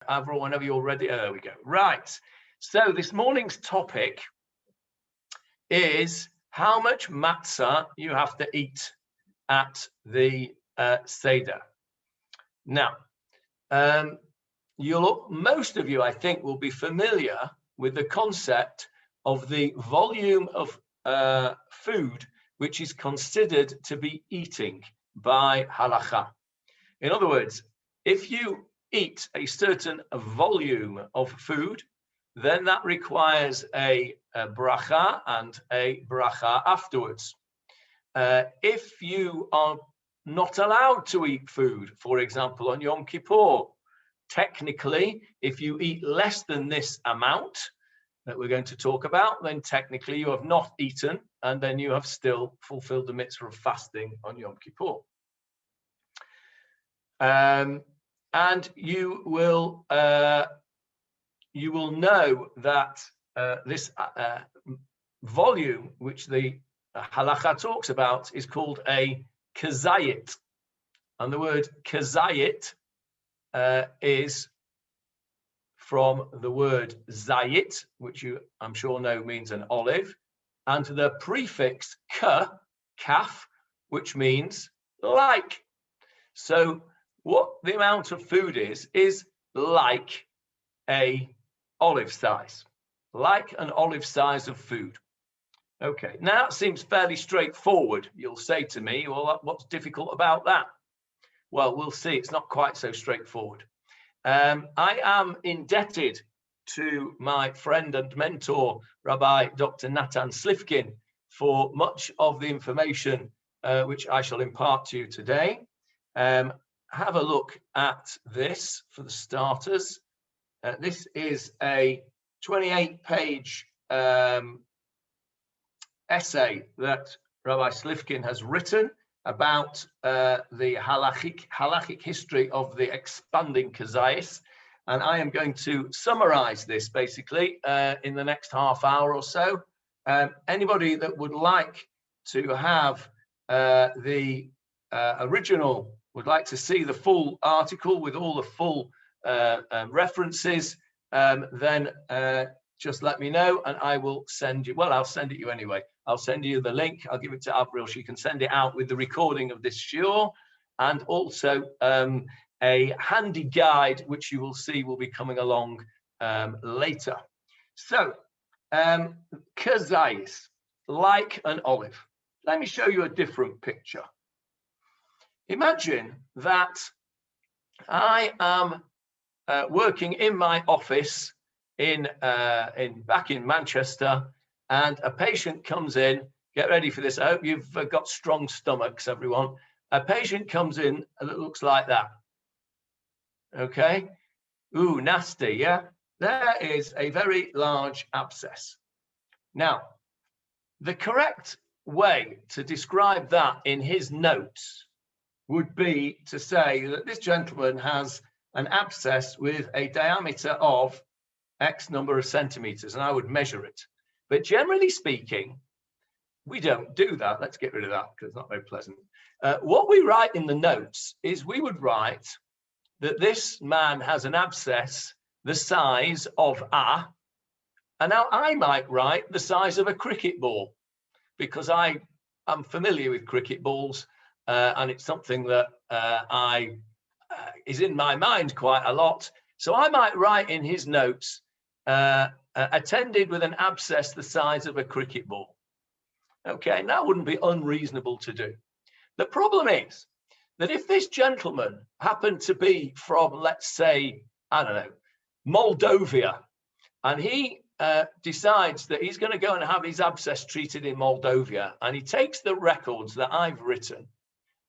Avril, whenever you're ready. There we go. Right. So this morning's topic is how much matzah you have to eat at the Seder. Now, most of you, I think, will be familiar with the concept of the volume of food which is considered to be eating by halacha. In other words, if you eat a certain volume of food, then that requires a bracha and a bracha afterwards. If you are not allowed to eat food, for example, on Yom Kippur, technically, if you eat less than this amount that we're going to talk about, then technically you have not eaten, and then you have still fulfilled the mitzvah of fasting on Yom Kippur. And you will know that this volume, which the halacha talks about, is called a Kezayit. And the word Kezayit is from the word zayit, which you, I'm sure, know means an olive, and the prefix kaf, which means like. So what the amount of food is like a olive size, like an olive size of food. Okay, now it seems fairly straightforward. You'll say to me, well, what's difficult about that? Well, we'll see. It's not quite so straightforward. I am indebted to my friend and mentor, Rabbi Dr. Natan Slifkin, for much of the information which I shall impart to you today. Have a look at this for the starters. This is a 28-page essay that Rabbi Slifkin has written about the halachic history of the expanding Kezayit. And I am going to summarize this basically in the next half hour or so. Anybody that would like to have the original, would like to see the full article with all the full references, then just let me know and I will send you, well, I'll send it you anyway. I'll send you the link. I'll give it to Avril. She can send it out with the recording of this shiur, and also a handy guide, which you will see will be coming along later. So, Kezayit, like an olive. Let me show you a different picture. Imagine that I am working in my office back in Manchester, and a patient comes in. Get ready for this. I hope you've got strong stomachs, everyone. A patient comes in that looks like that. Okay. Ooh, nasty, yeah? There is a very large abscess. Now, the correct way to describe that in his notes would be to say that this gentleman has an abscess with a diameter of X number of centimeters, and I would measure it. But generally speaking, we don't do that. Let's get rid of that because it's not very pleasant. What we write in the notes is we would write that this man has an abscess the size of a, and now I might write the size of a cricket ball, because I am familiar with cricket balls, and it's something that is in my mind quite a lot. So I might write in his notes, attended with an abscess the size of a cricket ball. Okay, and that wouldn't be unreasonable to do. The problem is that if this gentleman happened to be from, let's say, I don't know, Moldova, and he decides that he's going to go and have his abscess treated in Moldova, and he takes the records that I've written,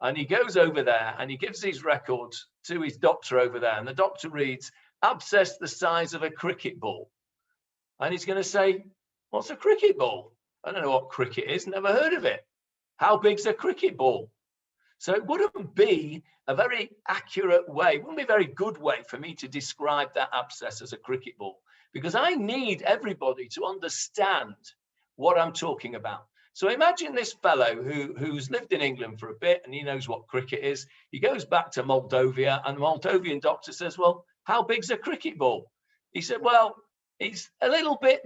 and he goes over there and he gives these records to his doctor over there, and the doctor reads, abscess the size of a cricket ball. And he's going to say, what's a cricket ball? I don't know what cricket is, never heard of it. How big's a cricket ball? So it wouldn't be a very accurate way, wouldn't be a very good way for me to describe that abscess as a cricket ball, because I need everybody to understand what I'm talking about. So imagine this fellow who's lived in England for a bit and he knows what cricket is. He goes back to Moldova and the Moldovan doctor says, well, how big's a cricket ball? He said, well, it's a little bit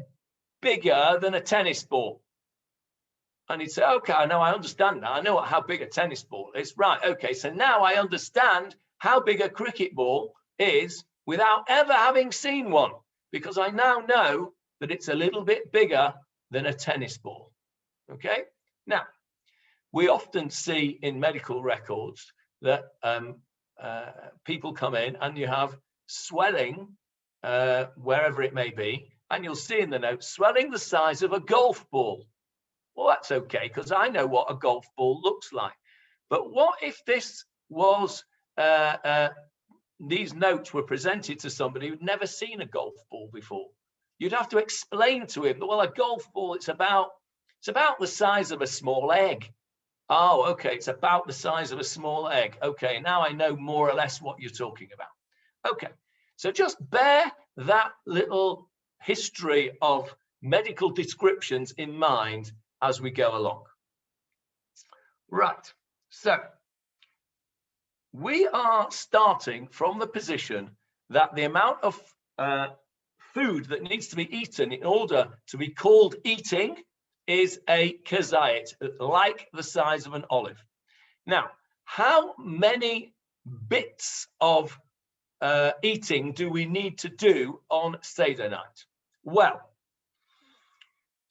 bigger than a tennis ball. And he'd say, okay, now I understand that. I know how big a tennis ball is. Right, okay, so now I understand how big a cricket ball is without ever having seen one, because I now know that it's a little bit bigger than a tennis ball. Okay, now we often see in medical records that people come in and you have swelling wherever it may be, and you'll see in the notes swelling the size of a golf ball. Well, that's okay, because I know what a golf ball looks like. But what if this was these notes were presented to somebody who'd never seen a golf ball before? You'd have to explain to him that, well, a golf ball, it's about the size of a small egg. Oh, okay, it's about the size of a small egg. Okay, now I know more or less what you're talking about. Okay, so just bear that little history of medical descriptions in mind as we go along. Right, so we are starting from the position that the amount of food that needs to be eaten in order to be called eating is a kezayit, like the size of an olive. Now, how many bits of eating do we need to do on Seder night? Well,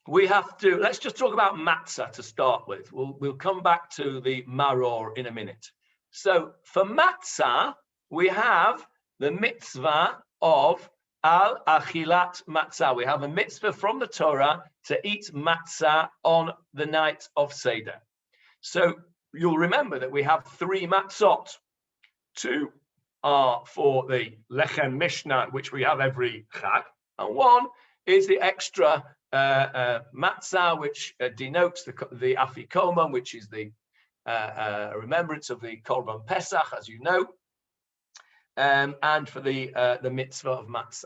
we have to, let's just talk about matzah to start with. We'll come back to the maror in a minute. So for matzah, we have the mitzvah of al-achilat matzah. We have a mitzvah from the Torah to eat matzah on the night of Seder. So you'll remember that we have 3 matzot. 2 are for the lechem mishnah, which we have every chag, and 1 is the extra matzah, which denotes the afikoman, which is the remembrance of the korban pesach, as you know, and for the mitzvah of matzah.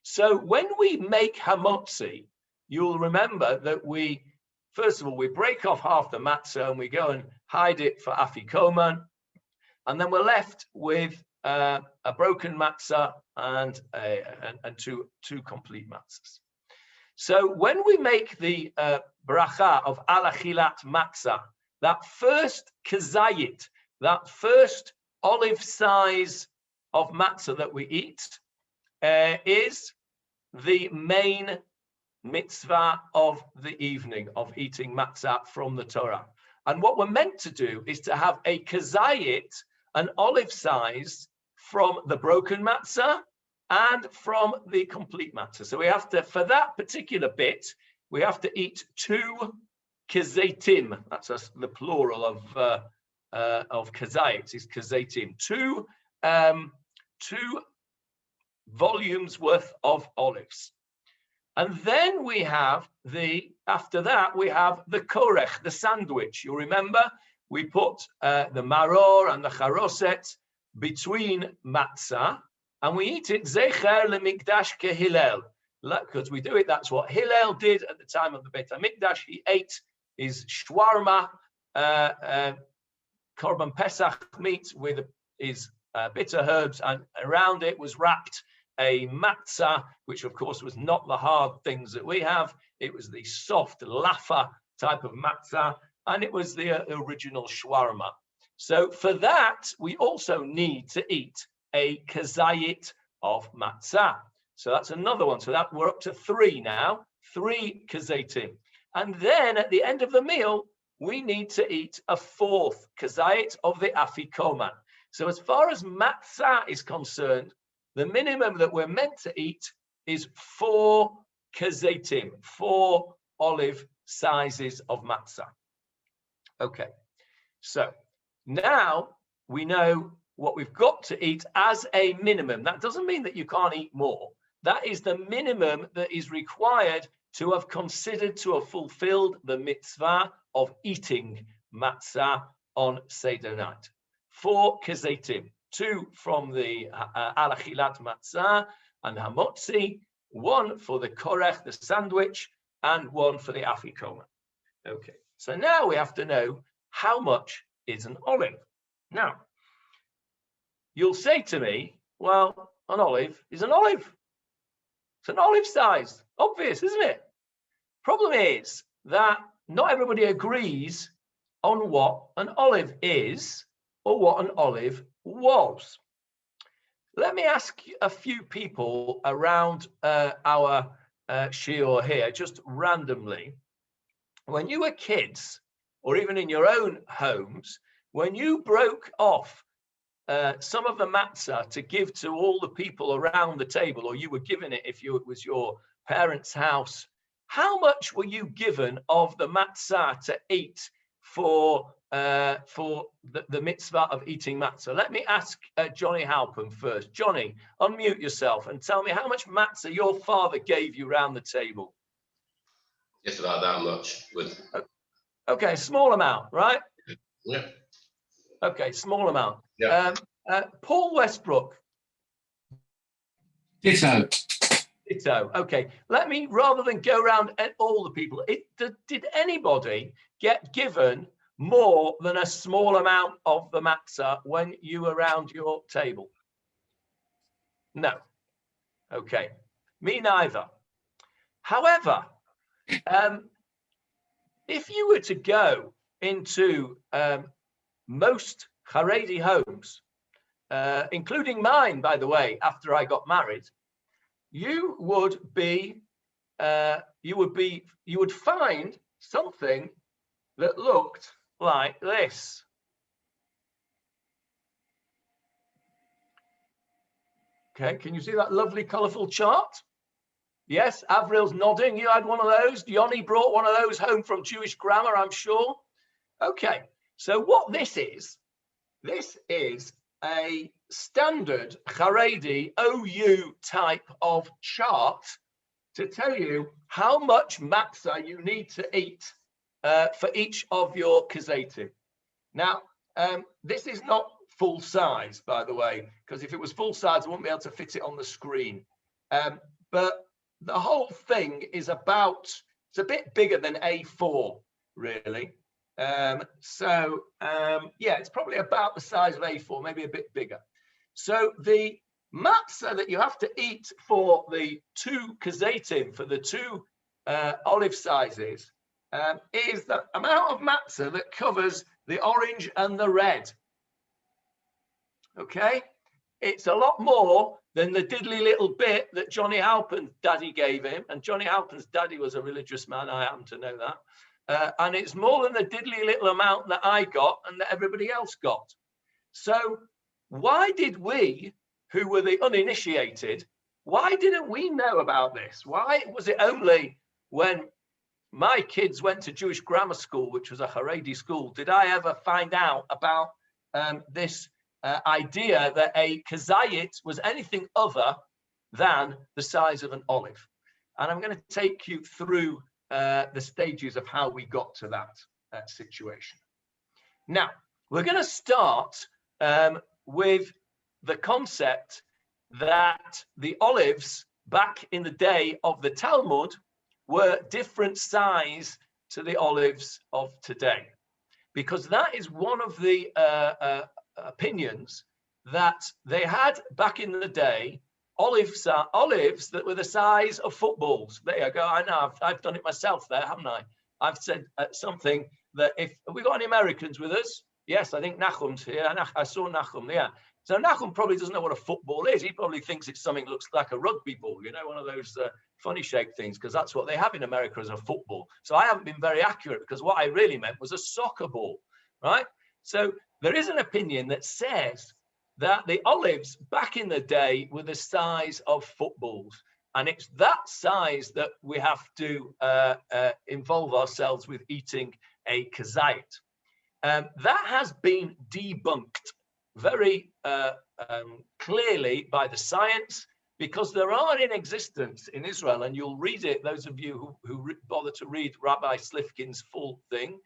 So when we make hamotzi, you'll remember that we, first of all, we break off half the matzah and we go and hide it for afikoman, and then we're left with a broken matzah and two complete matzahs. So when we make the bracha of al-achilat matzah, that first kezayit, that first olive size of matzah that we eat, is the main mitzvah of the evening of eating matzah from the Torah. And what we're meant to do is to have a kezayit, an olive size, from the broken matzah and from the complete matzah. So we have to, for that particular bit, we have to eat 2 kezayitim. That's the plural of kezayit, is kezayitim. 2 volumes worth of olives. And then we have after that, we have the korech, the sandwich. You remember, we put the maror and the charoset between matzah, and we eat it zecher lemikdash kehillel, because we do it. That's what Hillel did at the time of the Beit HaMikdash. He ate his shawarma, korban pesach meat with his bitter herbs, and around it was wrapped a matzah, which of course was not the hard things that we have. It was the soft lafa type of matzah, and it was the original shawarma. So for that, we also need to eat a kezayit of matzah. So that's another one. So that we're up to 3 now, 3 kezayitim. And then at the end of the meal, we need to eat a 4th kezayit of the afikoman. So as far as matzah is concerned, the minimum that we're meant to eat is 4 kezayitim, 4 olive sizes of matzah. Okay, so now we know what we've got to eat as a minimum. That doesn't mean that you can't eat more. That is the minimum that is required to have considered to have fulfilled the mitzvah of eating matzah on Seder night. 4 kezayitim, 2 from the al-achilat matzah and hamotzi, 1 for the korech, the sandwich, and 1 for the afikoman. Okay, so now we have to know how much is an olive. Now, you'll say to me, well, an olive is an olive. It's an olive size. Obvious, isn't it? Problem is that not everybody agrees on what an olive is or what an olive was. Let me ask a few people around our shiur here, just randomly. When you were kids, or even in your own homes, when you broke off some of the matzah to give to all the people around the table, or you were given it if it was your parents' house, how much were you given of the matzah to eat for the mitzvah of eating matzah? Let me ask Johnny Halpern first. Johnny, unmute yourself and tell me how much matzah your father gave you around the table. Just about that much. Okay, small amount, right? Yeah. Okay, small amount. Yeah. Paul Westbrook. Ditto. Ditto. Okay, let me, rather than go around at all the people, did anybody get given more than a small amount of the matzah when you were around your table? No. Okay, me neither. However, if you were to go into most Haredi homes, including mine, by the way, after I got married, you would find something that looked like this. Okay, can you see that lovely colorful chart? Yes, Avril's nodding. You had one of those. Yoni brought one of those home from Jewish Grammar, I'm sure. Okay, so what this is a standard Haredi OU type of chart to tell you how much matzah you need to eat for each of your Kezayit. Now, this is not full size, by the way, because if it was full size, I wouldn't be able to fit it on the screen. But the whole thing is it's a bit bigger than A4, really. Yeah, it's probably about the size of A4, maybe a bit bigger. So the matzah that you have to eat for the two Kezayit, for the two olive sizes, is the amount of matzah that covers the orange and the red. Okay, it's a lot more than the diddly little bit that Johnny Halpern's daddy gave him, and Johnny Halpern's daddy was a religious man, I happen to know that. And it's more than the diddly little amount that I got and that everybody else got. So why did we, who were the uninitiated, why didn't we know about this? Why was it only when my kids went to Jewish grammar school, which was a Haredi school, did I ever find out about this idea that a Kezayit was anything other than the size of an olive? And I'm going to take you through the stages of how we got to that situation. Now, we're going to start with the concept that the olives back in the day of the Talmud were different size to the olives of today, because that is one of the opinions that they had back in the day. Olives that were the size of footballs. There you go. I know I've done it myself there, haven't I? I've said something that have we got any Americans with us? Yes, I think Nachum's here. I saw Nachum, yeah. So Nachum probably doesn't know what a football is. He probably thinks it's something that looks like a rugby ball, you know, one of those funny shaped things, because that's what they have in America as a football. So I haven't been very accurate, because what I really meant was a soccer ball, right? So there is an opinion that says that the olives back in the day were the size of footballs. And it's that size that we have to involve ourselves with eating a Kezayit. That has been debunked very clearly by the science, because there are in existence in Israel, and you'll read it, those of you who bother to read Rabbi Slifkin's full thing,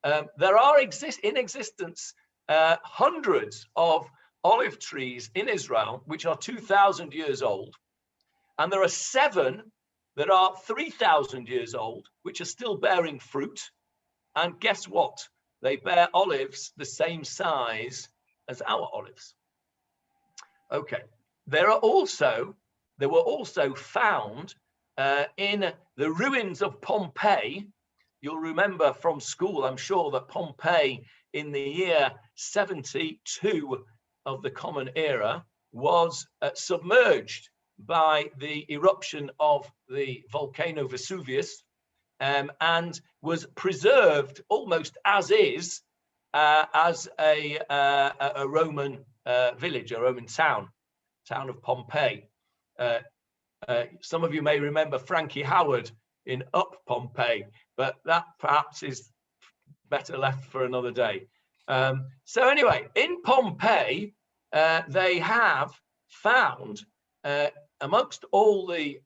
there are in existence hundreds of olive trees in Israel which are 2,000 years old, and there are 7 that are 3,000 years old which are still bearing fruit. And guess what? They bear olives the same size as our olives. Okay, there were also found in the ruins of Pompeii. You'll remember from school, I'm sure, that Pompeii in the year 72 of the Common Era was submerged by the eruption of the volcano Vesuvius, and was preserved almost as is, as a Roman village, a Roman town of Pompeii. Some of you may remember Frankie Howard in Up Pompeii, but that perhaps is better left for another day. So anyway, in Pompeii, they have found, amongst all the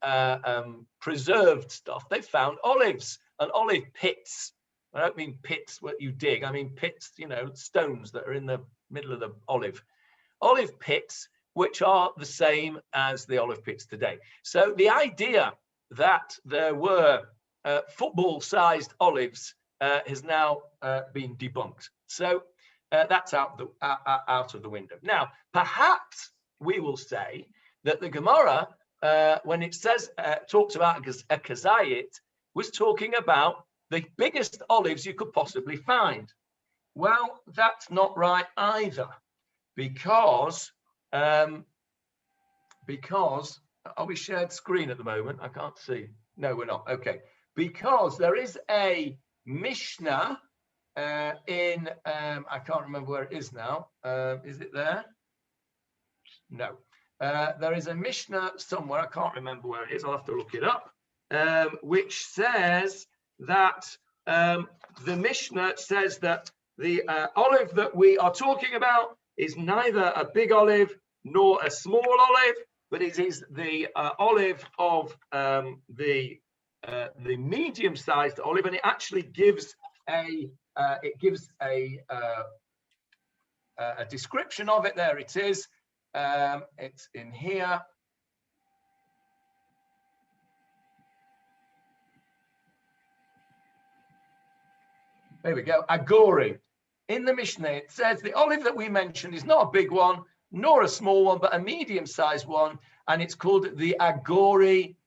preserved stuff, they found olives and olive pits. I don't mean pits what you dig, I mean pits, you know, stones that are in the middle of the olive pits, which are the same as the olive pits today. So the idea that there were football-sized olives has now been debunked. So that's out of the window. Now, perhaps we will say that the Gemara, when it says talks about a Kezayit, was talking about the biggest olives you could possibly find. Well, that's not right either, because are we shared screen at the moment? I can't see. No, we're not. Okay, because there is a Mishnah in I can't remember where it is now. Is it there? No. There is a Mishnah somewhere. I can't remember where it is. I'll have to look it up. Which says that the Mishnah says that the olive that we are talking about is neither a big olive nor a small olive, but it is the olive of the medium-sized olive, and it actually gives a description of it. There it is. It's in here. There we go. Agori. In the Mishnah, it says the olive that we mentioned is not a big one, nor a small one, but a medium-sized one, and it's called the Agori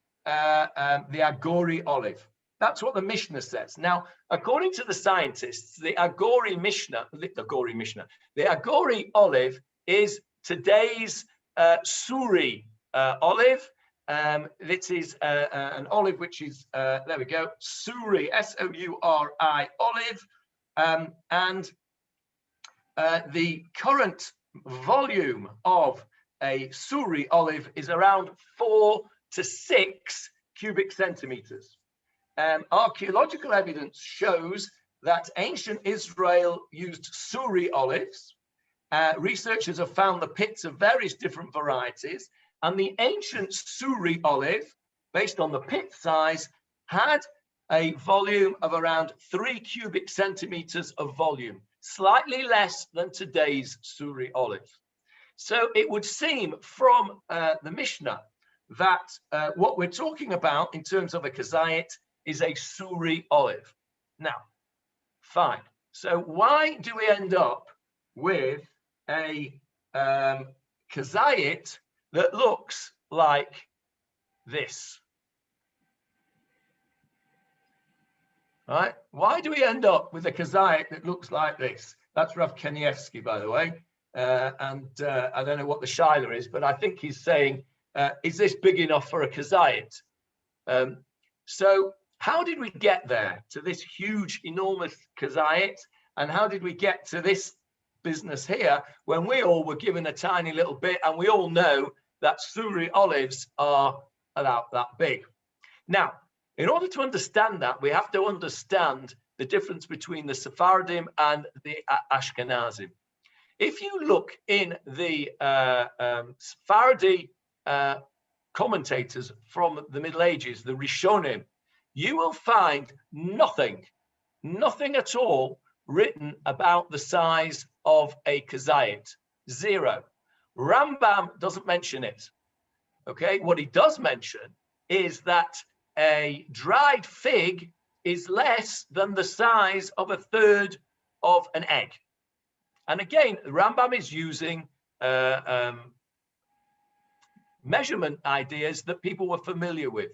olive. That's what the Mishnah says. Now, according to the scientists, the Agori olive is today's Suri olive. This is an olive which is, there we go, Suri, S-O-U-R-I olive. And the current volume of a Suri olive is around 4 to 6 cubic centimeters. Archaeological evidence shows that ancient Israel used Suri olives. Researchers have found the pits of various different varieties, and the ancient Suri olive, based on the pit size, had a volume of around 3 cubic centimeters of volume, slightly less than today's Suri olive. So it would seem from the Mishnah that what we're talking about in terms of a Kezayit is a Suri olive. Now, fine. So why do we end up with a Kezayit that looks like this? Right? Why do we end up with a Kezayit that looks like this? That's Rav Kanievsky, by the way. And I don't know what the Shiloh is, but I think he's saying, is this big enough for a Kezayit? So how did we get there to this huge, enormous Kezayit? And how did we get to this business here when we all were given a tiny little bit, and we all know that Suri olives are about that big? Now, in order to understand that, we have to understand the difference between the Sephardim and the Ashkenazim. If you look in the Sephardi commentators from the Middle Ages, the Rishonim, you will find nothing at all written about the size of a Kezayit. Zero. Rambam doesn't mention it. Okay, what he does mention is that a dried fig is less than the size of a third of an egg. And again, Rambam is using measurement ideas that people were familiar with.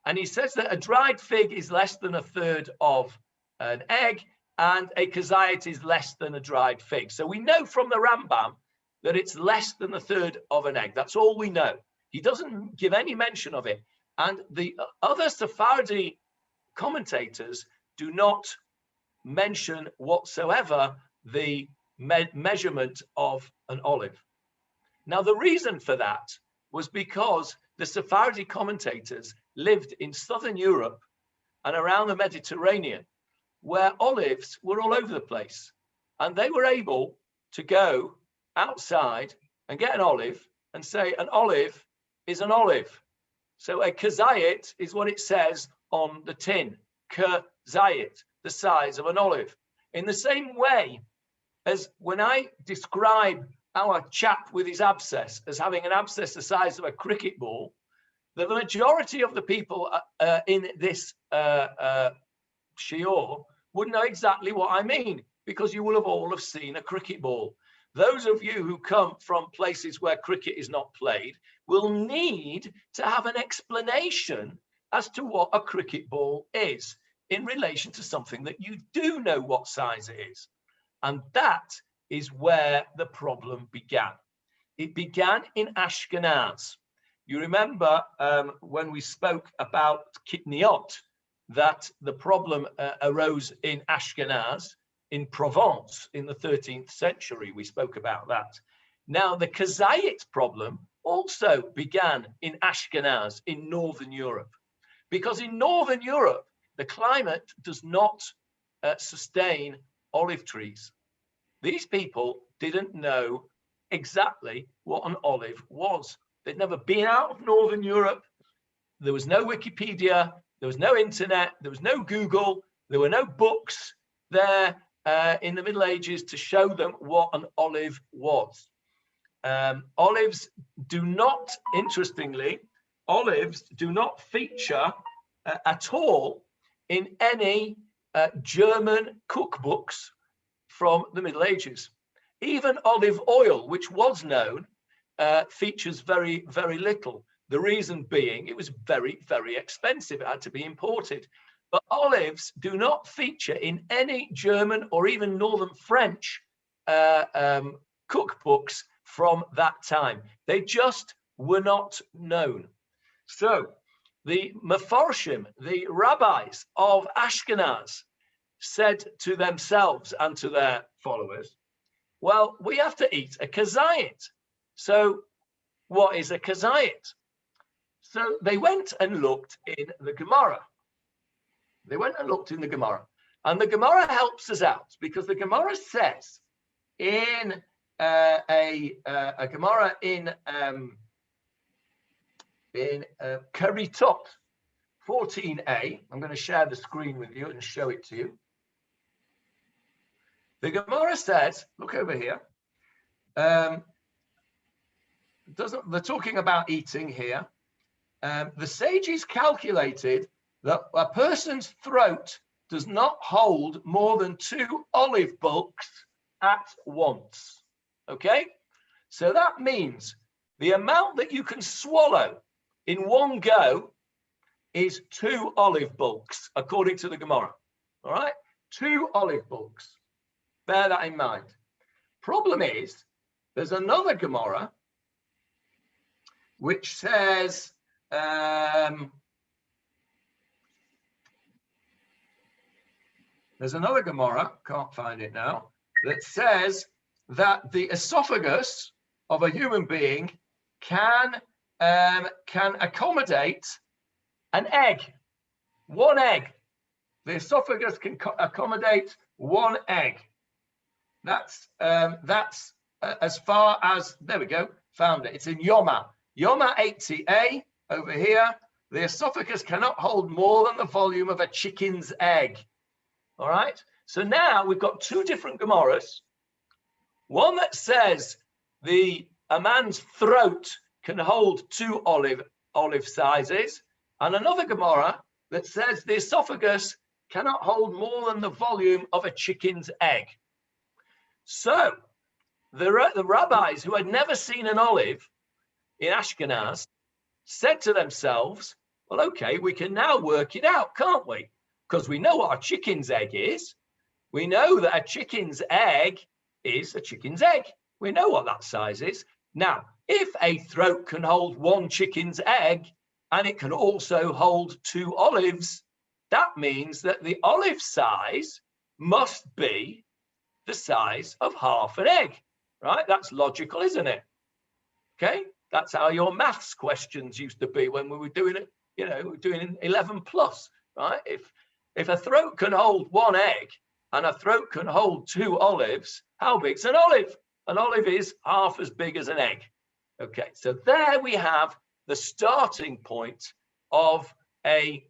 And he says that a dried fig is less than a third of an egg, and a Kezayit is less than a dried fig. So we know from the Rambam that it's less than a third of an egg. That's all we know. He doesn't give any mention of it. And the other Sephardi commentators do not mention whatsoever the measurement of an olive. Now, the reason for that was because the Sephardi commentators lived in southern Europe and around the Mediterranean, where olives were all over the place. And they were able to go outside and get an olive and say an olive is an olive. So a Kezayit is what it says on the tin, Kezayit, the size of an olive. In the same way as when I describe our chap with his abscess as having an abscess the size of a cricket ball, the majority of the people in this shiur would know exactly what I mean, because you will have all have seen a cricket ball. Those of you who come from places where cricket is not played will need to have an explanation as to what a cricket ball is in relation to something that you do know what size it is. And that is where the problem began. It began in Ashkenaz. You remember when we spoke about kitniot, that the problem arose in Ashkenaz, in Provence, in the 13th century. We spoke about that. Now, the Kezayit problem also began in Ashkenaz, in Northern Europe, because in Northern Europe, the climate does not sustain olive trees. These people didn't know exactly what an olive was. They'd never been out of Northern Europe. There was no Wikipedia, there was no internet, there was no Google, there were no books there in the Middle Ages to show them what an olive was. Olives do not, interestingly, olives do not feature at all in any German cookbooks from the Middle Ages. Even olive oil, which was known, features very, very little. The reason being it was very, very expensive. It had to be imported. But olives do not feature in any German or even Northern French cookbooks from that time. They just were not known. So the Mefarshim, the rabbis of Ashkenaz, said to themselves and to their followers, well, we have to eat a Kezayit. So what is a Kezayit? So they went and looked in the Gemara. And the Gemara helps us out, because the Gemara says in a Gemara in Keritot 14a, I'm going to share the screen with you and show it to you. The Gemara says, look over here. They're talking about eating here. The sages calculated that a person's throat does not hold more than 2 olive bulks at once. Okay? So that means the amount that you can swallow in one go is 2 olive bulks, according to the Gemara. All right? 2 olive bulks. Bear that in mind. Problem is, there's another Gemara which says, there's another Gemara, can't find it now, that says that the esophagus of a human being can accommodate an egg, 1 egg. The esophagus can accommodate 1 egg. That's as far as, there we go, found it. It's in Yoma 80a over here. The esophagus cannot hold more than the volume of a chicken's egg. All right. So now we've got 2 different Gemaras. One that says a man's throat can hold 2 olive sizes, and another Gemara that says the esophagus cannot hold more than the volume of a chicken's egg. So the rabbis who had never seen an olive in Ashkenaz said to themselves, well, okay, we can now work it out, can't we? Because we know what a chicken's egg is. We know that a chicken's egg is a chicken's egg. We know what that size is. Now, if a throat can hold one chicken's egg and it can also hold 2 olives, that means that the olive size must be the size of half an egg, right? That's logical, isn't it? Okay, that's how your maths questions used to be when we were doing it, doing 11 plus, right? If a throat can hold 1 egg and a throat can hold 2 olives, how big's an olive? An olive is half as big as an egg. Okay, so there we have the starting point of an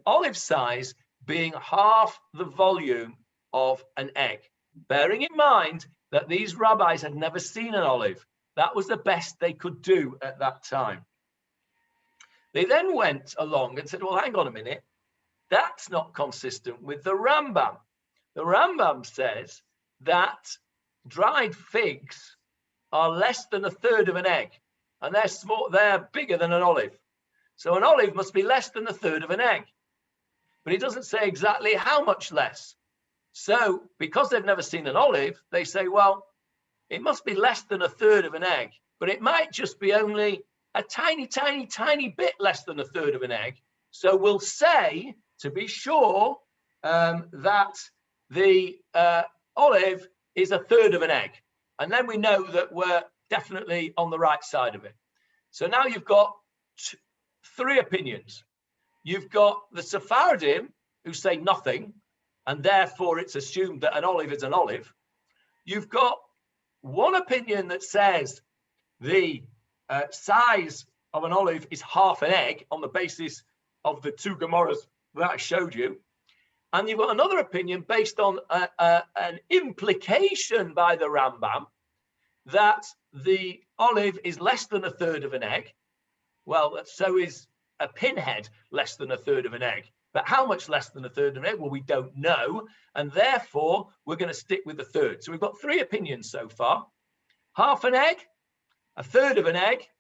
olive size being half the volume of an egg. Bearing in mind that these rabbis had never seen an olive. That was the best they could do at that time. They then went along and said, well, hang on a minute. That's not consistent with the Rambam. The Rambam says that dried figs are less than 1/3 of an egg, and they're small, they're bigger than an olive. So an olive must be less than 1/3 of an egg. But it doesn't say exactly how much less. So because they've never seen an olive, they say, well, it must be less than 1/3 of an egg, but it might just be only a tiny, tiny, tiny bit less than 1/3 of an egg. So we'll say, to be sure, that the olive is 1/3 of an egg. And then we know that we're definitely on the right side of it. So now you've got 3 opinions. You've got the Sephardim who say nothing, and therefore it's assumed that an olive is an olive. You've got one opinion that says the size of an olive is half an egg on the basis of the 2 Gemaras that I showed you. And you've got another opinion based on an implication by the Rambam that the olive is less than 1/3 of an egg. Well, so is a pinhead less than 1/3 of an egg. But how much less than 1/3 of an egg? Well, we don't know. And therefore, we're going to stick with 1/3. So we've got 3 opinions so far. Half an egg, 1/3 of an egg,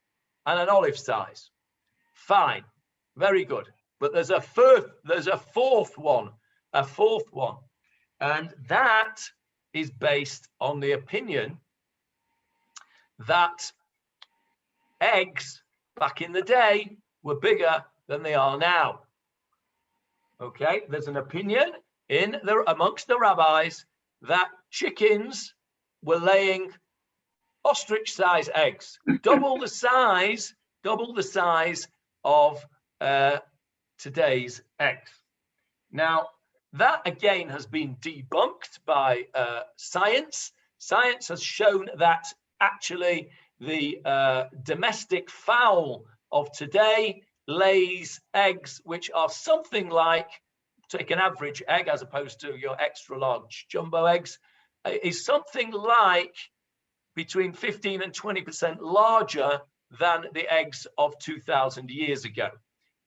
and an olive size. Fine. Very good. But there's a fourth one. And that is based on the opinion that eggs back in the day were bigger than they are now. Okay, there's an opinion amongst the rabbis that chickens were laying ostrich-sized eggs, double the size of today's eggs. Now, that again has been debunked by science. Science has shown that actually the domestic fowl of today lays eggs which are something like, take an average egg as opposed to your extra large jumbo eggs, is something like between 15 and 20% larger than the eggs of 2,000 years ago.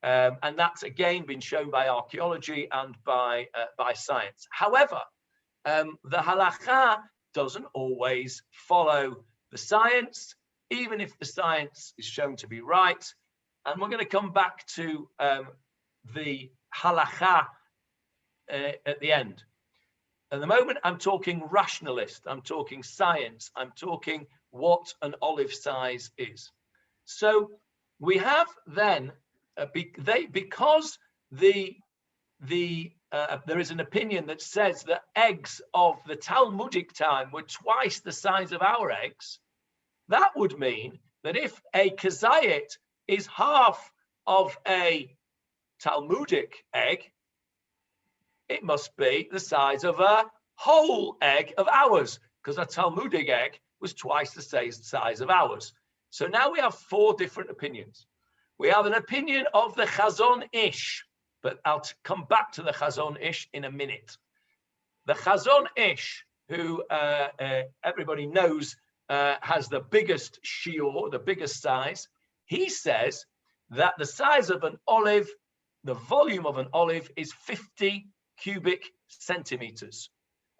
And that's again been shown by archaeology and by science. However, the halakha doesn't always follow the science, even if the science is shown to be right. And we're going to come back to the halakha at the end. At the moment, I'm talking rationalist, I'm talking science, I'm talking what an olive size is. So we have then, because there is an opinion that says that eggs of the Talmudic time were twice the size of our eggs, that would mean that if a Kezayit is half of a Talmudic egg, it must be the size of a whole egg of ours, because a Talmudic egg was twice the size of ours. So now we have 4 different opinions. We have an opinion of the Chazon Ish, but I'll come back to the Chazon Ish in a minute. The Chazon Ish, who everybody knows has the biggest shiur, the biggest size, he says that the size of an olive, the volume of an olive is 50 cubic centimeters,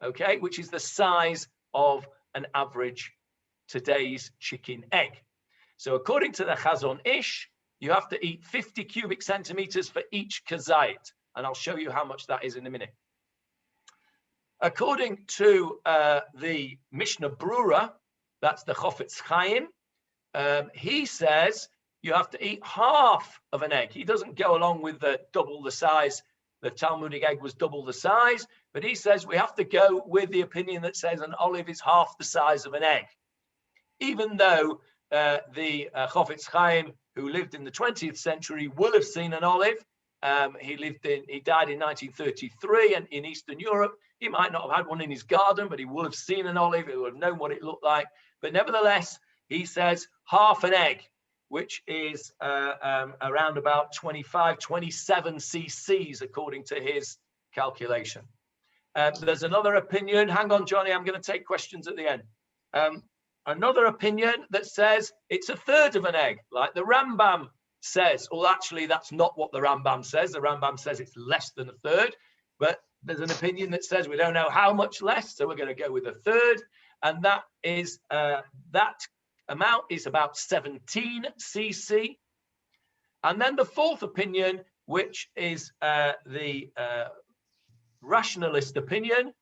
okay, which is the size of an average today's chicken egg. So according to the Chazon Ish, you have to eat 50 cubic centimeters for each Kezayit. And I'll show you how much that is in a minute. According to the Mishnah Brura, that's the Chofetz Chaim, he says you have to eat half of an egg. He doesn't go along with the double the size. The Talmudic egg was double the size, but he says we have to go with the opinion that says an olive is half the size of an egg. Even though the Chofetz Chaim, who lived in the 20th century, will have seen an olive. He died in 1933, and in Eastern Europe, he might not have had one in his garden, but he will have seen an olive. He will have known what it looked like. But nevertheless, he says half an egg, which is around about 25, 27 cc's, according to his calculation. There's another opinion. Hang on, Johnny, I'm going to take questions at the end. Another opinion that says it's a third of an egg, like the Rambam says. Well, actually, that's not what the Rambam says. The Rambam says it's less than a third, but there's an opinion that says we don't know how much less, so we're going to go with a third, and that is that amount is about 17 cc. And then the fourth opinion, which is the rationalist opinion,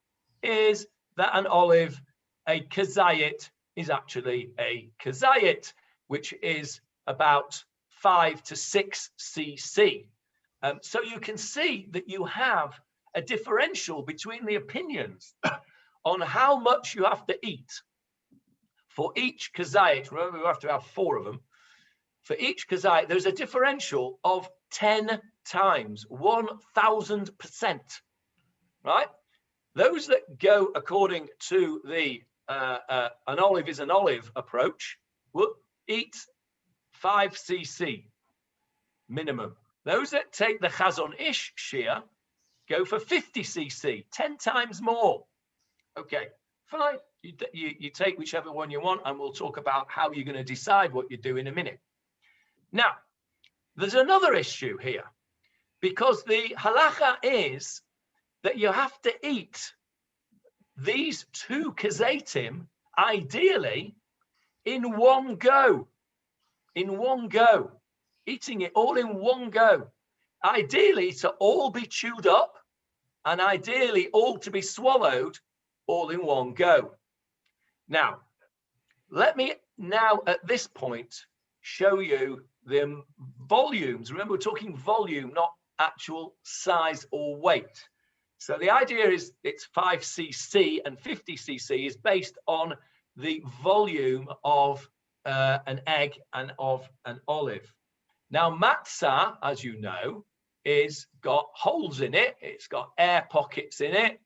is that an olive, a Kezayit, is actually a Kezayit, which is about 5 to 6 cc. So you can see that you have a differential between the opinions on how much you have to eat for each Kezayit. Remember, we have to have 4 of them. For each Kezayit, there's a differential of 10 times, 1,000%, right? Those that go according to the an olive is an olive approach will eat 5 cc minimum. Those that take the Chazon Ish Shia go for 50 cc, 10 times more. Okay, fine. You take whichever one you want, and we'll talk about how you're going to decide what you do in a minute. Now, there's another issue here, because the halacha is that you have to eat these 2 kezayitim ideally in one go. In one go. Eating it all in one go. Ideally to all be chewed up, and ideally all to be swallowed all in one go. Now, let me now at this point show you the volumes. Remember, we're talking volume, not actual size or weight. So the idea is it's 5 cc and 50 cc is based on the volume of an egg and of an olive. Now, matzah, as you know, is got holes in it. It's got air pockets in it.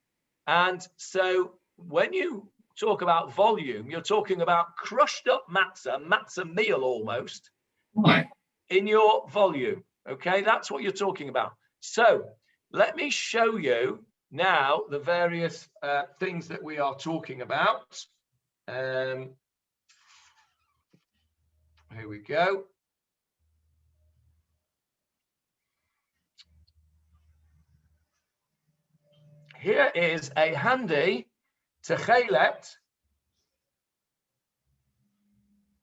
And so when you talk about volume, you're talking about crushed up matzah meal almost, Right. in your volume. Okay, that's what you're talking about. So let me show you now the various things that we are talking about. Here we go. Here is a handy Kezayit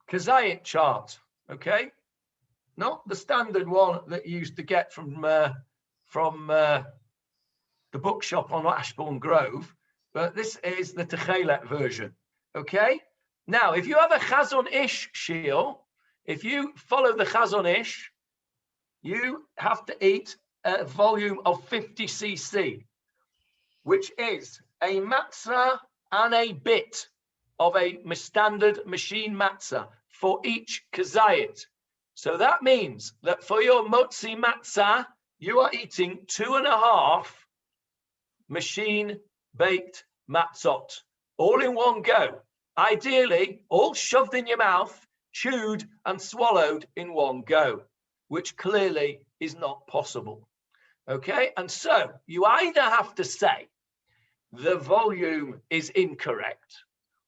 Kezayit chart, okay? Not the standard one that you used to get from the bookshop on Ashbourne Grove, but this is the Kezayit version, okay? Now, if you have a Chazon Ish shiur, if you follow the Chazon Ish, you have to eat a volume of 50 cc, which is a matzah and a bit of a standard machine matzah for each Kezayit. So that means that for your motzi matzah, you are eating 2.5 machine baked matzot, all in one go. Ideally, all shoved in your mouth, chewed and swallowed in one go, which clearly is not possible. Okay, and so you either have to say the volume is incorrect,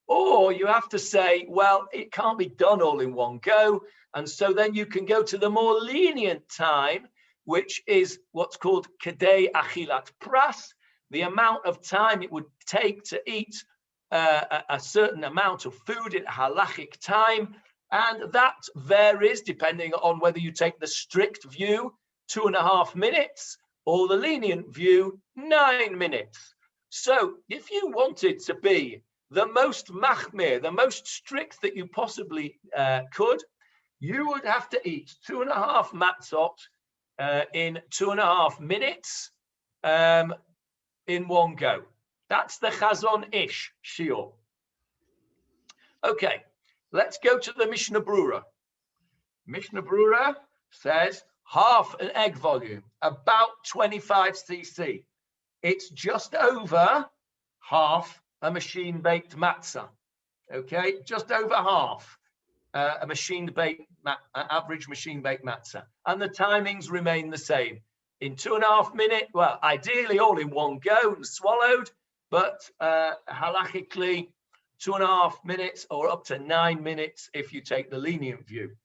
or you have to say, well, it can't be done all in one go. And so then you can go to the more lenient time, which is what's called kedei achilat pras, the amount of time it would take to eat a certain amount of food at halachic time. And that varies depending on whether you take the strict view, 2.5 minutes, or the lenient view, 9 minutes. So if you wanted to be the most machmir, the most strict that you possibly could, you would have to eat 2.5 matzot in 2.5 minutes in one go. That's the Chazon Ish shiur. Okay, let's go to the Mishnah Brura. Mishnah Brura says half an egg volume, about 25 cc. It's just over half a machine-baked matzah. Okay, just over half a machine-baked, average machine-baked matzah. And the timings remain the same. In 2.5 minutes, well, ideally all in one go and swallowed, but halachically 2.5 minutes or up to 9 minutes if you take the lenient view.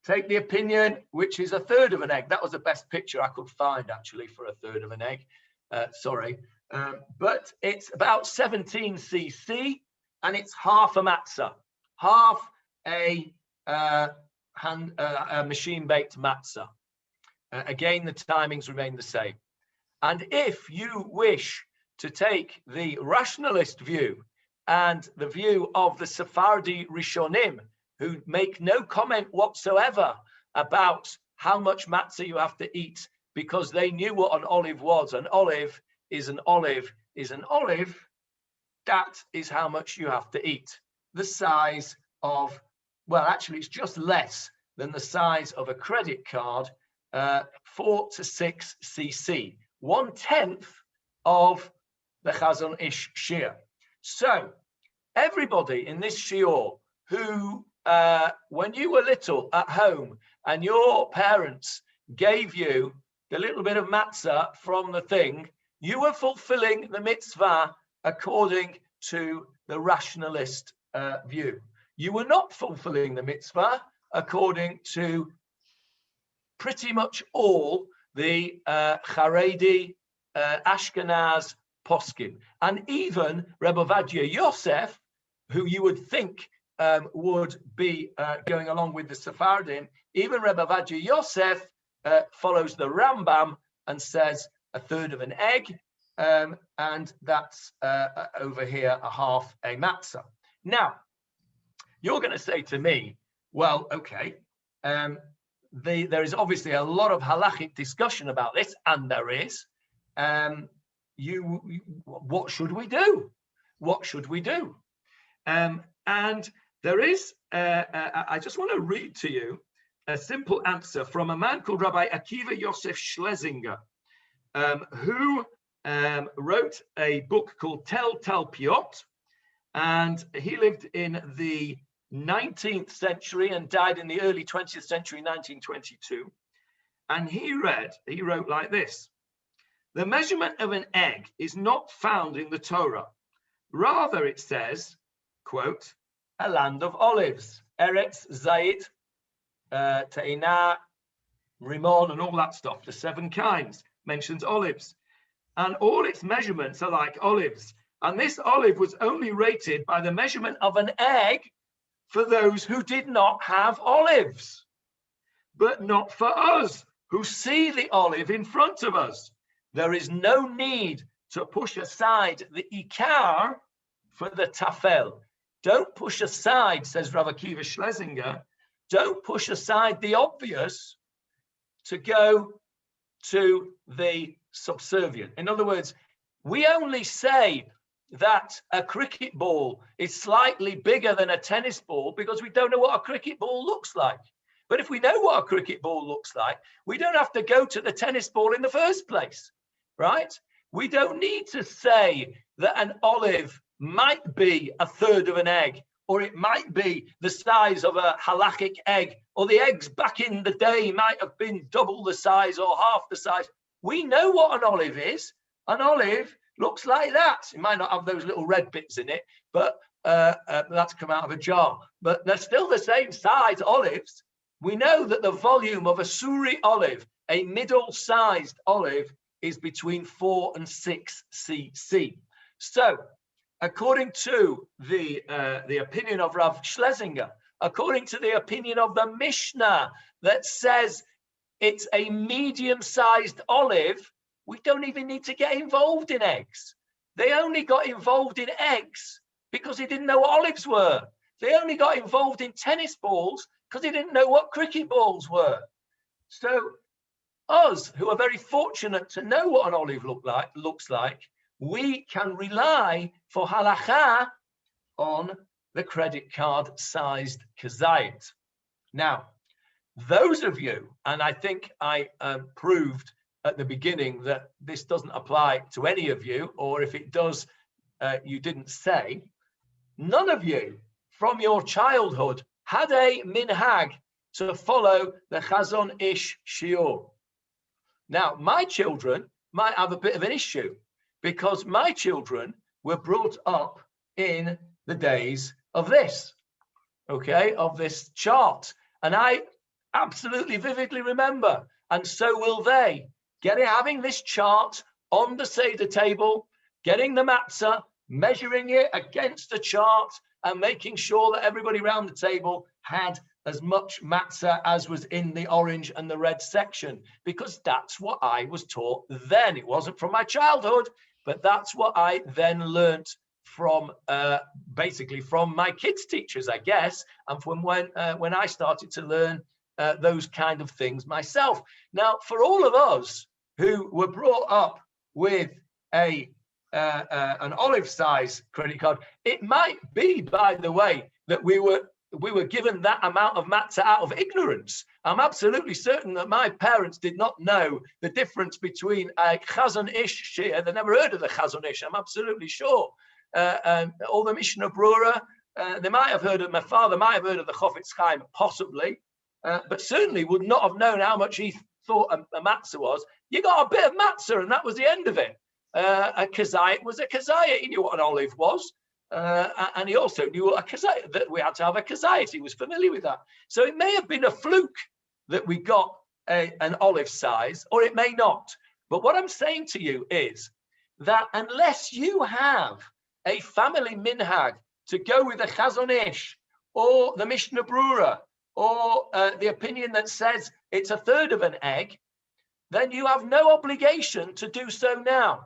Take the opinion, which is 1/3 of an egg. That was the best picture I could find, actually, for 1/3 of an egg. But it's about 17 cc, and it's half a matzah, half a machine-baked matzah. Again, the timings remain the same. And if you wish to take the rationalist view and the view of the Sephardi Rishonim, who make no comment whatsoever about how much matzah you have to eat because they knew what an olive was. An olive is an olive is an olive. That is how much you have to eat. The size of, well, actually, it's just less than the size of a credit card, 4 to 6 cc, 1/10 of the Chazon Ish shiur. So everybody in this shiur who, when you were little at home and your parents gave you the little bit of matzah from the thing, you were fulfilling the mitzvah according to the rationalist view. You were not fulfilling the mitzvah according to pretty much all the Haredi Ashkenaz poskim. And even Rebbe Ovadia Yosef, who you would think would be going along with the Sephardim, even Rebbe Ovadia Yosef follows the Rambam and says 1/3 of an egg, and that's over here a half a matzah. Now, you're going to say to me, well, okay, there is obviously a lot of halachic discussion about this, and there is. What should we do? What should we do? And there is, I just want to read to you a simple answer from a man called Rabbi Akiva Yosef Schlesinger, who wrote a book called Tel Talpiot, and he lived in the 19th century and died in the early 20th century, 1922. And he wrote like this: the measurement of an egg is not found in the Torah. Rather, it says, quote, a land of olives, Eretz, Zayit, Te'ina, Rimon, and all that stuff. The 7 kinds mentions olives. And all its measurements are like olives. And this olive was only rated by the measurement of an egg for those who did not have olives, but not for us who see the olive in front of us. There is no need to push aside the ikar for the tafel. Don't push aside, says Rav Akiva Schlesinger, don't push aside the obvious to go to the subservient. In other words, we only say that a cricket ball is slightly bigger than a tennis ball because we don't know what a cricket ball looks like. But if we know what a cricket ball looks like, we don't have to go to the tennis ball in the first place, right? We don't need to say that an olive might be 1/3 of an egg, or it might be the size of a halachic egg, or the eggs back in the day might have been double the size or half the size. We know what an olive is. An olive looks like that. It might not have those little red bits in it, but that's come out of a jar. But they're still the same size olives. We know that the volume of a Suri olive, a middle-sized olive, is between 4 and 6 cc. So, according to the opinion of Rav Schlesinger, according to the opinion of the Mishnah that says it's a medium-sized olive, we don't even need to get involved in eggs. They only got involved in eggs because they didn't know what olives were. They only got involved in tennis balls because they didn't know what cricket balls were. So us, who are very fortunate to know what an olive looks like, we can rely for halakha on the credit card sized Kezayit. Now, those of you, and I think I proved at the beginning that this doesn't apply to any of you, or if it does, you didn't say, none of you from your childhood had a minhag to follow the Chazon Ish Shiur. Now, my children might have a bit of an issue because my children were brought up in the days of this, okay, of this chart. And I absolutely vividly remember, and so will they, having this chart on the Seder table, getting the matzah, measuring it against the chart, and making sure that everybody around the table had as much matzah as was in the orange and the red section, because that's what I was taught then. It wasn't from my childhood, but that's what I then learnt from basically from my kids' teachers, I guess, and from when I started to learn those kind of things myself. Now, for all of us who were brought up with an olive size credit card, it might be, by the way, that we were given that amount of matzah out of ignorance. I'm absolutely certain that my parents did not know the difference between a Chazon Ish shear. They never heard of the Chazon Ish, I'm absolutely sure. Or the Mishnah Brura, they might have heard of, my father might have heard of the Chofetz Chaim, possibly, but certainly would not have known how much he thought a matzah was. You got a bit of matzah and that was the end of it. A Kezayit was a Kezayit. He knew what an olive was. And he also knew a Kezayit, that we had to have a Kezayit. He was familiar with that. So it may have been a fluke that we got an olive size, or it may not. But what I'm saying to you is that unless you have a family minhag to go with the Chazon Ish or the Mishnah Brura or the opinion that says it's a third of an egg, then you have no obligation to do so now.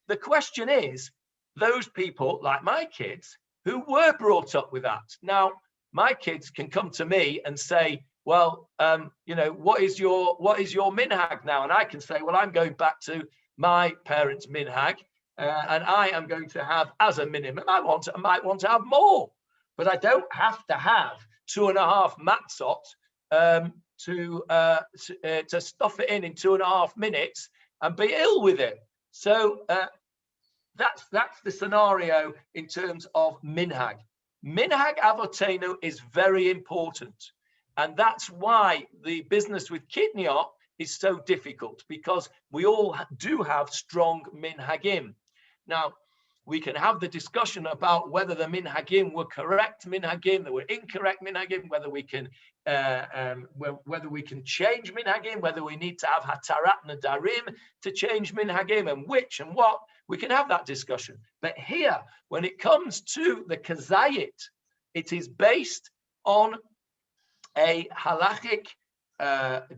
The question is, those people like my kids who were brought up with that. Now, my kids can come to me and say, well, what is your minhag now? And I can say, well, I'm going back to my parents' minhag, and I am going to have, as a minimum, I might want to have more, but I don't have to have 2.5 matzot to stuff it in 2.5 minutes and be ill with it. So that's the scenario in terms of minhag. Minhag Avotenu is very important, and that's why the business with kitniot is so difficult, because we all do have strong minhagim. Now, we can have the discussion about whether the minhagim were correct minhagim, they were incorrect minhagim, whether we can change minhagim, whether we need to have hatarat nadarim to change minhagim, and which and what. We can have that discussion. But here, when it comes to the Kezayit, it is based on a halachic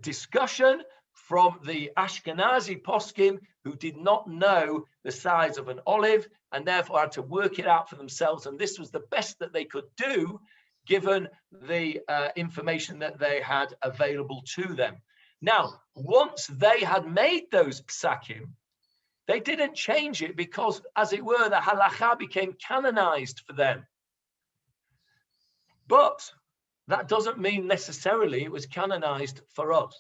discussion from the Ashkenazi poskim, who did not know the size of an olive and therefore had to work it out for themselves. And this was the best that they could do, given the information that they had available to them. Now, once they had made those psakim, they didn't change it because, as it were, the halacha became canonized for them. But that doesn't mean necessarily it was canonized for us.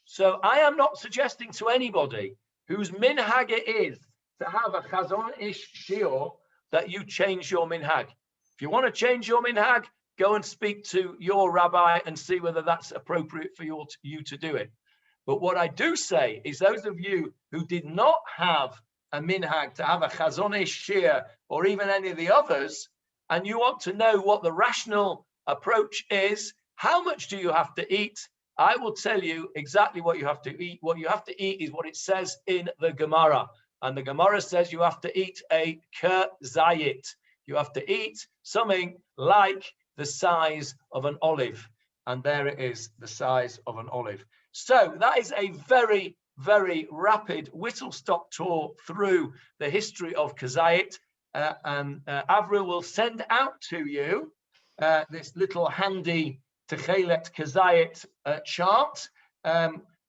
So I am not suggesting to anybody whose minhag it is to have a Chazon Ish shiur that you change your minhag. If you want to change your minhag, go and speak to your rabbi and see whether that's appropriate for you to do it. But what I do say is, those of you who did not have a minhag to have a Chazon Ish shiur or even any of the others, and you want to know what the rational approach is, how much do you have to eat? I will tell you exactly what you have to eat. What you have to eat is what it says in the Gemara. And the Gemara says you have to eat a Kezayit. You have to eat something like the size of an olive. And there it is, the size of an olive. So that is a very, very rapid whistle-stop tour through the history of Kezayit. Avril will send out to you this little handy Techelet Kezayit chart.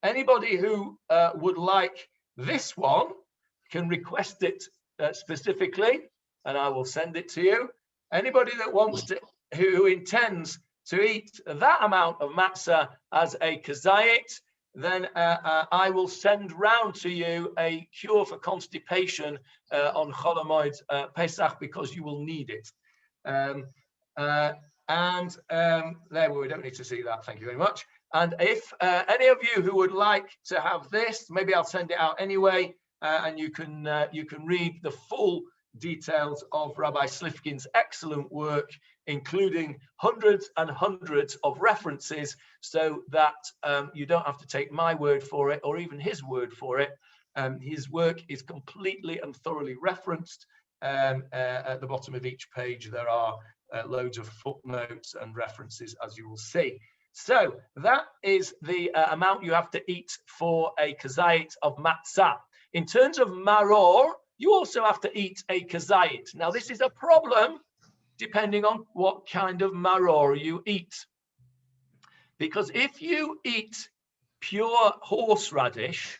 Anybody who would like this one can request it specifically, and I will send it to you. Anybody that wants to, who intends to eat that amount of matzah as a Kezayit, then I will send round to you a cure for constipation on Chol Hamoed Pesach, because you will need it. There we don't need to see that. Thank you very much. And if any of you who would like to have this, maybe I'll send it out anyway, and you can read the full details of Rabbi Slifkin's excellent work, including hundreds and hundreds of references, so that you don't have to take my word for it or even his word for it. His work is completely and thoroughly referenced. At the bottom of each page there are loads of footnotes and references, as you will see. So that is the amount you have to eat for a Kezayit of matzah. In terms of maror, you also have to eat a Kezayit. Now this is a problem depending on what kind of maror you eat. Because if you eat pure horseradish,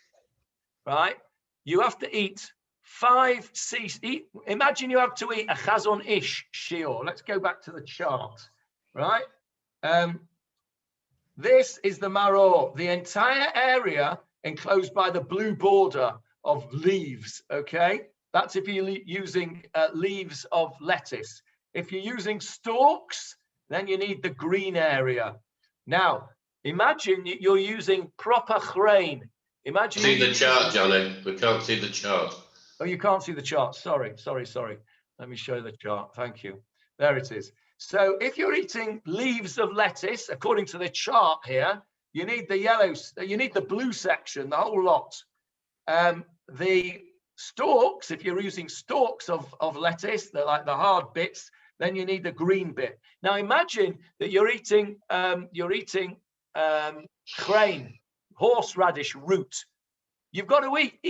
right, you have to eat 5 cc. Imagine you have to eat a chazon ish shiur. Let's go back to the chart, right? This is the maror, the entire area enclosed by the blue border of leaves, okay? That's if you're using leaves of lettuce. If you're using stalks, then you need the green area. Now, imagine you're using proper grain. Imagine. See the chart, Johnny. We can't see the chart. Oh, you can't see the chart. Sorry. Let me show the chart. Thank you. There it is. So if you're eating leaves of lettuce, according to the chart here, you need the yellows, you need the blue section, the whole lot. The stalks, if you're using stalks of lettuce, they're like the hard bits, then you need the green bit. Now imagine that you're eating grain, horseradish root. You've got to eat,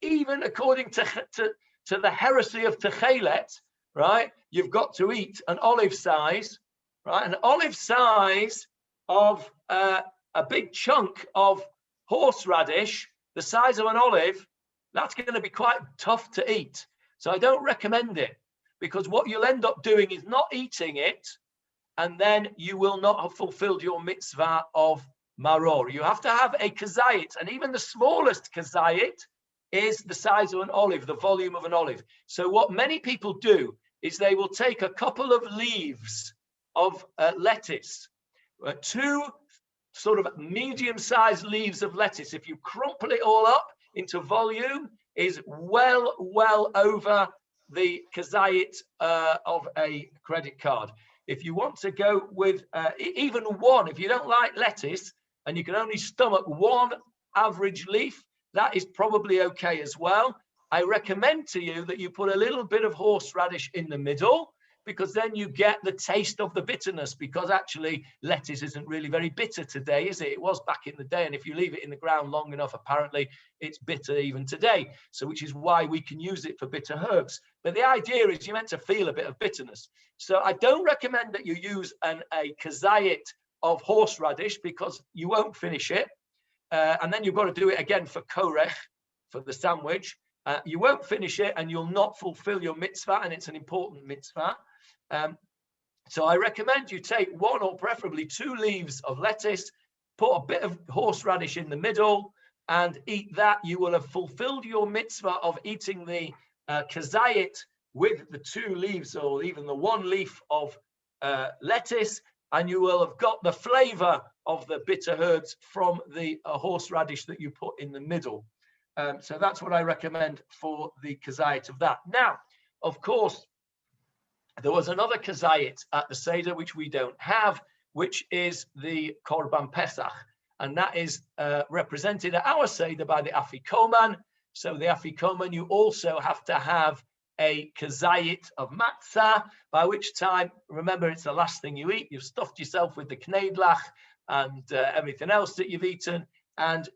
even according to the heresy of Techelet, right? You've got to eat an olive size, right? An olive size of a big chunk of horseradish, the size of an olive. That's going to be quite tough to eat. So I don't recommend it, because what you'll end up doing is not eating it, and then you will not have fulfilled your mitzvah of maror. You have to have a Kezayit, and even the smallest Kezayit is the size of an olive, the volume of an olive. So what many people do is they will take a couple of leaves of lettuce, 2 sort of medium-sized leaves of lettuce. If you crumple it all up into volume, is well over the Kezayit of a credit card. If you want to go with even one, if you don't like lettuce and you can only stomach 1 average leaf, that is probably okay as well. I recommend to you that you put a little bit of horseradish in the middle, because then you get the taste of the bitterness, because actually lettuce isn't really very bitter today, is it? It was back in the day, and if you leave it in the ground long enough, apparently it's bitter even today. So which is why we can use it for bitter herbs. But the idea is you're meant to feel a bit of bitterness. So I don't recommend that you use a Kezayit of horseradish, because you won't finish it. And then you've got to do it again for korech, for the sandwich. You won't finish it and you'll not fulfill your mitzvah, and it's an important mitzvah. So I recommend you take 1 or preferably 2 leaves of lettuce, put a bit of horseradish in the middle, and eat that. You will have fulfilled your mitzvah of eating the Kezayit with the 2 leaves or even the 1 leaf of lettuce, and you will have got the flavor of the bitter herbs from the horseradish that you put in the middle. So that's what I recommend for the Kezayit of that. Now, of course, there was another Kezayit at the Seder, which we don't have, which is the Korban Pesach. And that is represented at our Seder by the Afikoman. So the Afikoman, you also have to have a Kezayit of Matzah, by which time, remember, it's the last thing you eat. You've stuffed yourself with the kneidlach and everything else that you've eaten. And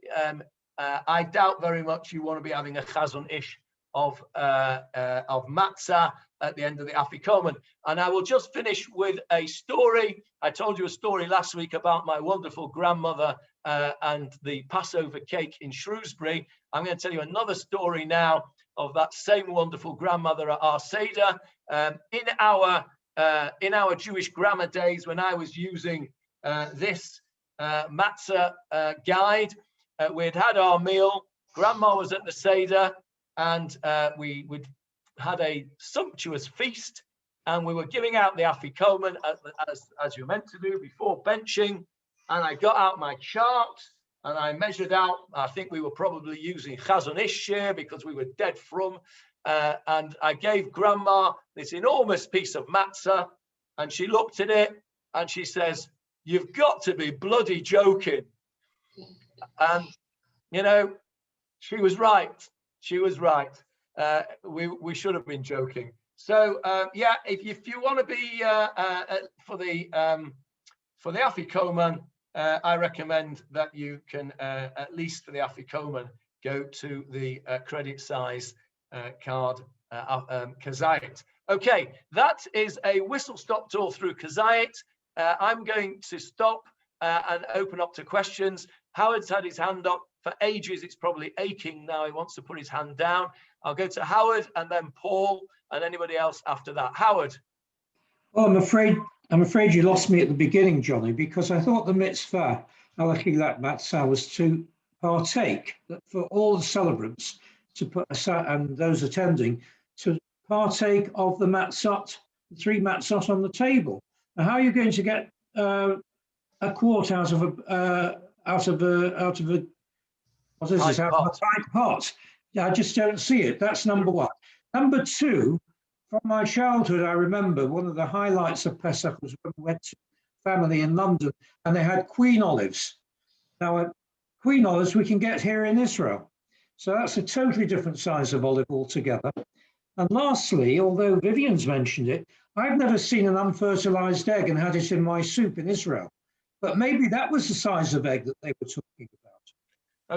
I doubt very much you want to be having a chazon ish of matzah at the end of the afikomen. And I will just finish with a story. I told you a story last week about my wonderful grandmother and the Passover cake in Shrewsbury. I'm going to tell you another story now of that same wonderful grandmother at our Seder. In our Jewish grammar days, when I was using this matzah guide, we'd had our meal. Grandma was at the Seder, and we had a sumptuous feast, and we were giving out the afikomen as you're meant to do before benching. And I got out my chart and I measured out. I think we were probably using chazon ish here because we were dead from. And I gave Grandma this enormous piece of matzah, and she looked at it and she says, "You've got to be bloody joking." And you know, she was right. She was right. We should have been joking. So yeah, if you want to be for the afikomen, I recommend that you can at least for the afikomen go to the credit size card Kezayit. Okay, that is a whistle stop tour through Kezayit. I'm going to stop and open up to questions. Howard's had his hand up for ages. It's probably aching now. He wants to put his hand down. I'll go to Howard and then Paul and anybody else after that. Howard. Well, I'm afraid you lost me at the beginning, Johnny, because I thought the mitzvah, Alachilat Matzah, was to partake, for all the celebrants to put aside, and those attending, to partake of the matzot, the 3 matzot on the table. Now, how are you going to get a quart out of a what is this? Out of a pint pot? Yeah, I just don't see it. That's number one. Number two, from my childhood, I remember one of the highlights of Pesach was when we went to family in London and they had queen olives. Now, queen olives we can get here in Israel. So that's a totally different size of olive altogether. And lastly, although Vivian's mentioned it, I've never seen an unfertilized egg and had it in my soup in Israel. But maybe that was the size of egg that they were talking about.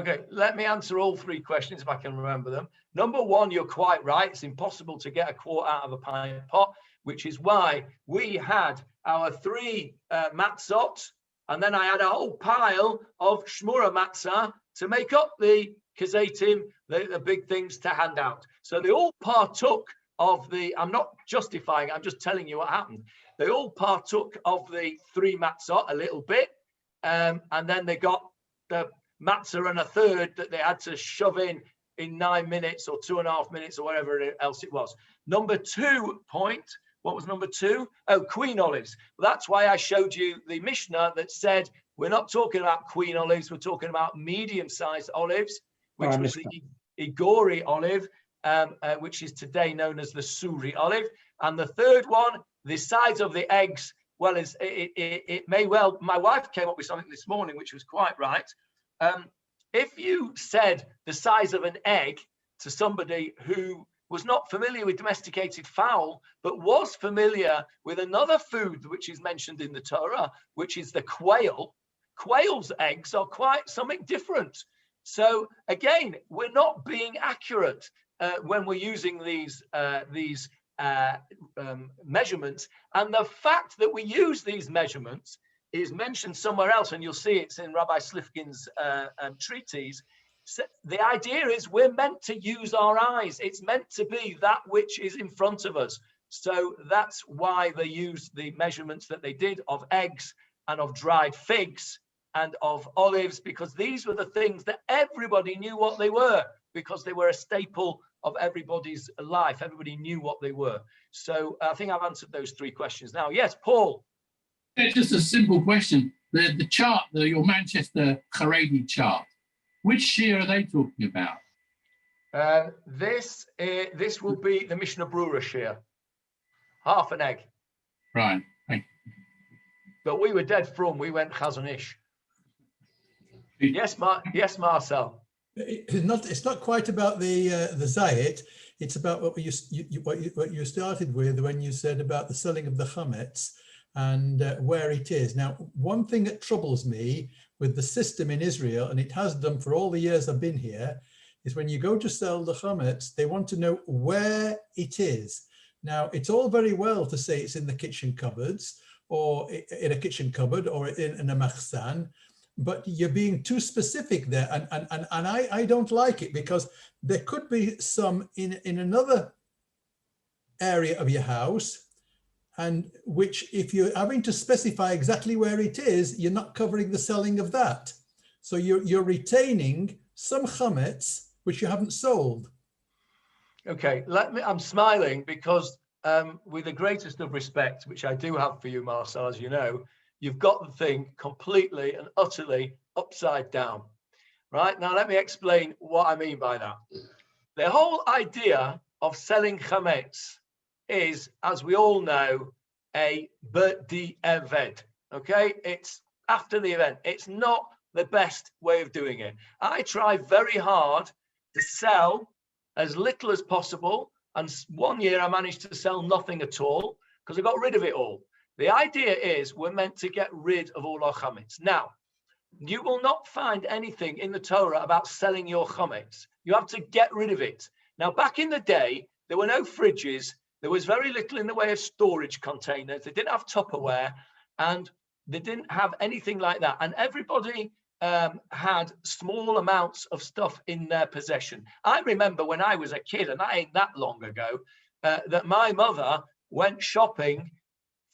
Okay, let me answer all 3 questions if I can remember them. Number one, you're quite right. It's impossible to get a quart out of a pint pot, which is why we had our 3 matzot, and then I had a whole pile of shmura matzah to make up the kezayitim, the big things to hand out. So they all partook of the, I'm not justifying, I'm just telling you what happened. They all partook of the 3 matzot a little bit, and then they got the matzah and a third that they had to shove in 9 minutes or 2.5 minutes or whatever else it was. Number 2 point, what was number 2? Oh, queen olives. Well, that's why I showed you the Mishnah that said we're not talking about queen olives, we're talking about medium-sized olives, which was the Igori olive, which is today known as the Suri olive. And the third one, the size of the eggs, well, it may well, my wife came up with something this morning, which was quite right. If you said the size of an egg to somebody who was not familiar with domesticated fowl, but was familiar with another food which is mentioned in the Torah, which is the quail, quail's eggs are quite something different. So again, we're not being accurate when we're using these measurements. And the fact that we use these measurements is mentioned somewhere else, and you'll see it's in Rabbi Slifkin's treatise. So the idea is we're meant to use our eyes. It's meant to be that which is in front of us. So that's why they used the measurements that they did of eggs and of dried figs and of olives, because these were the things that everybody knew what they were, because they were a staple of everybody's life. Everybody knew what they were. So I think I've answered those 3 questions now. Yes, Paul. It's just a simple question. The chart, your Manchester Haredi chart, which year are they talking about? This will be the Mishnah Brura shear. Half an egg. Right. Thank you. But we were dead from. We went chazon ish. Yes, yes, Marcel. It's not quite about the Zayit. It's about what you started with when you said about the selling of the chametz and where it is. Now, one thing that troubles me with the system in Israel, and it has done for all the years I've been here, is when you go to sell the chametz, they want to know where it is. Now, it's all very well to say it's in the kitchen cupboards, or in a kitchen cupboard, or in a machzan, but you're being too specific there, and I don't like it, because there could be some in another area of your house, and which, if you're having to specify exactly where it is, you're not covering the selling of that. So you're retaining some chametz which you haven't sold. Okay, I'm smiling because with the greatest of respect, which I do have for you, Marcel, as you know, you've got the thing completely and utterly upside down. Right? Now, let me explain what I mean by that. The whole idea of selling chametz is, as we all know, a b'di'eved. Okay? It's after the event. It's not the best way of doing it. I try very hard to sell as little as possible. And one year I managed to sell nothing at all because I got rid of it all. The idea is we're meant to get rid of all our chametz. Now, you will not find anything in the Torah about selling your chametz. You have to get rid of it. Now, back in the day, there were no fridges. There was very little in the way of storage containers. They didn't have Tupperware, and they didn't have anything like that. And everybody had small amounts of stuff in their possession. I remember when I was a kid, and that ain't that long ago, that my mother went shopping